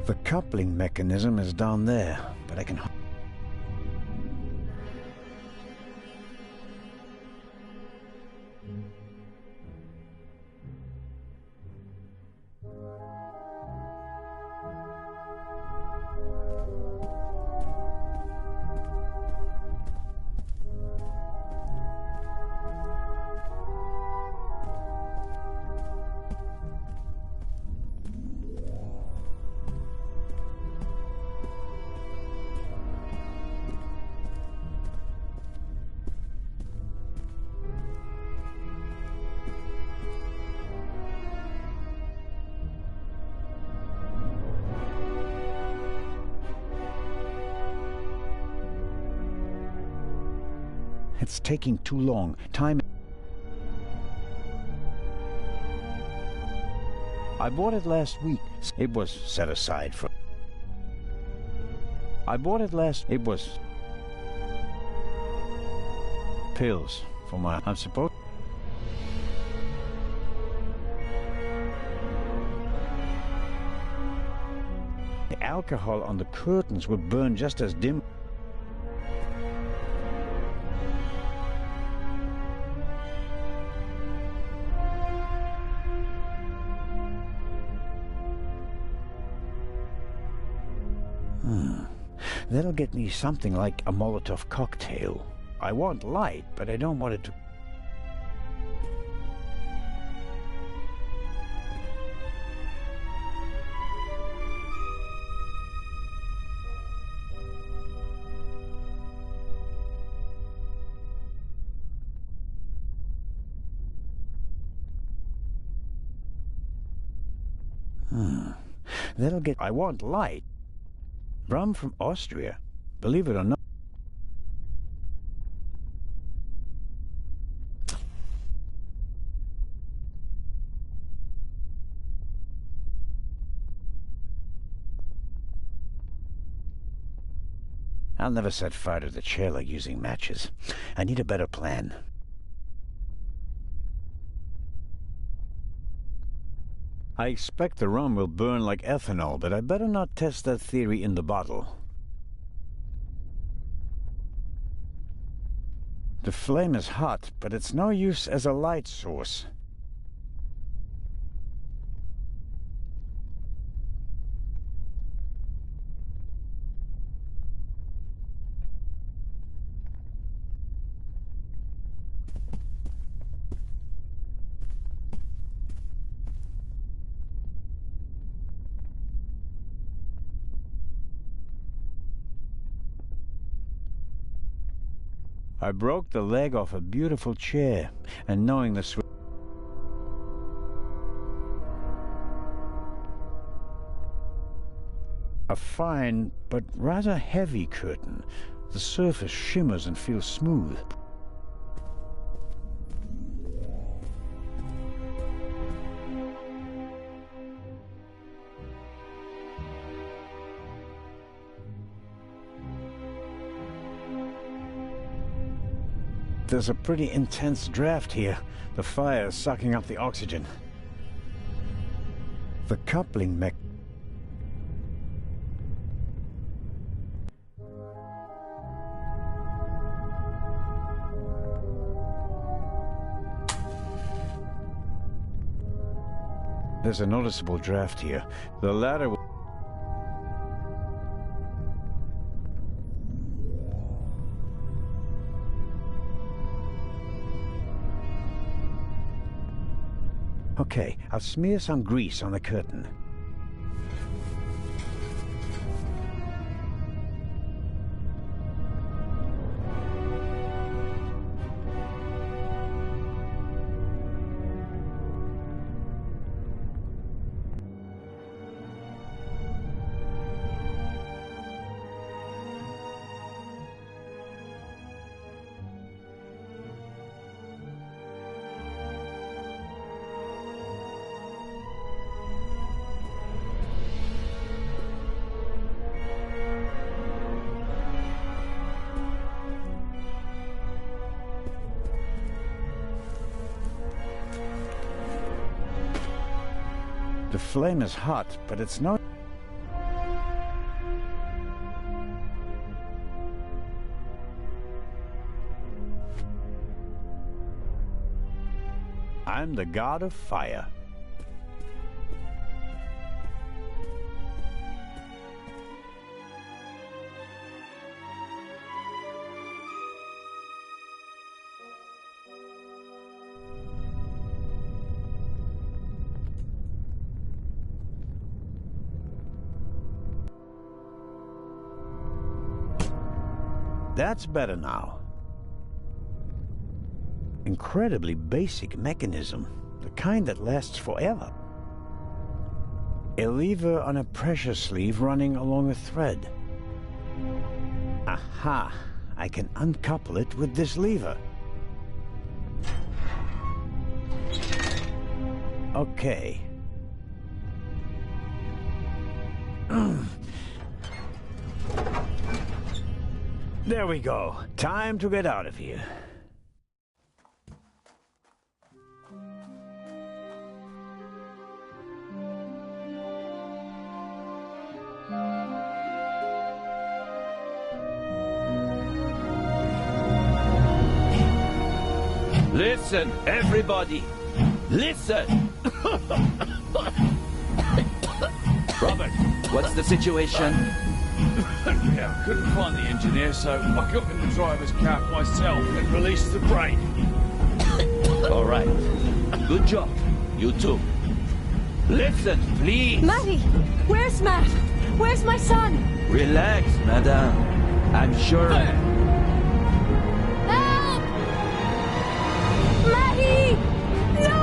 [SPEAKER 4] The coupling mechanism is down there, but I can... It's taking too long. Time... I bought it last week. It was set aside for... I bought it last... It was... pills for my... I'm supposed... The alcohol on the curtains would burn just as dim... That'll get me something like a Molotov cocktail. I want light, but I don't want it to... That'll get... I want light. Rum from Austria, believe it or not. I'll never set fire to the trailer using matches. I need a better plan. I expect the rum will burn like ethanol, but I better not test that theory in the bottle. The flame is hot, but it's no use as a light source. I broke the leg off a beautiful chair, and knowing the switch... A fine, but rather heavy curtain. The surface shimmers and feels smooth. There's a pretty intense draft here. The fire is sucking up the oxygen. The coupling mech... There's a noticeable draft here. The ladder will... Okay, I'll smear some grease on the curtain. The flame is hot, but it's not... I'm the god of fire. That's better now. Incredibly basic mechanism, the kind that lasts forever. A lever on a pressure sleeve running along a thread. Aha! I can uncouple it with this lever. Okay. There we go. Time to get out of here.
[SPEAKER 5] Listen, everybody! Listen! Robert, what's the situation?
[SPEAKER 14] Yeah, I couldn't find the engineer, so I got in the driver's cab myself and released the brake.
[SPEAKER 5] All right. Good job, you two. Listen, please!
[SPEAKER 9] Matty! Where's Matt? Where's my son?
[SPEAKER 5] Relax, madame. I'm sure...
[SPEAKER 9] Help! Matty! No!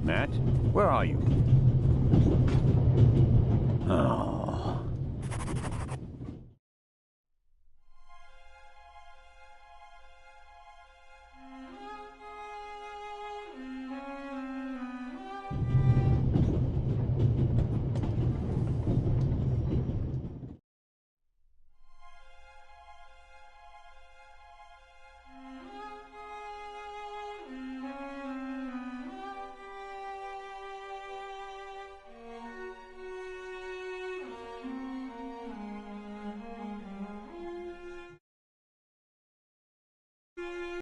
[SPEAKER 4] Matt, where are you? Oh.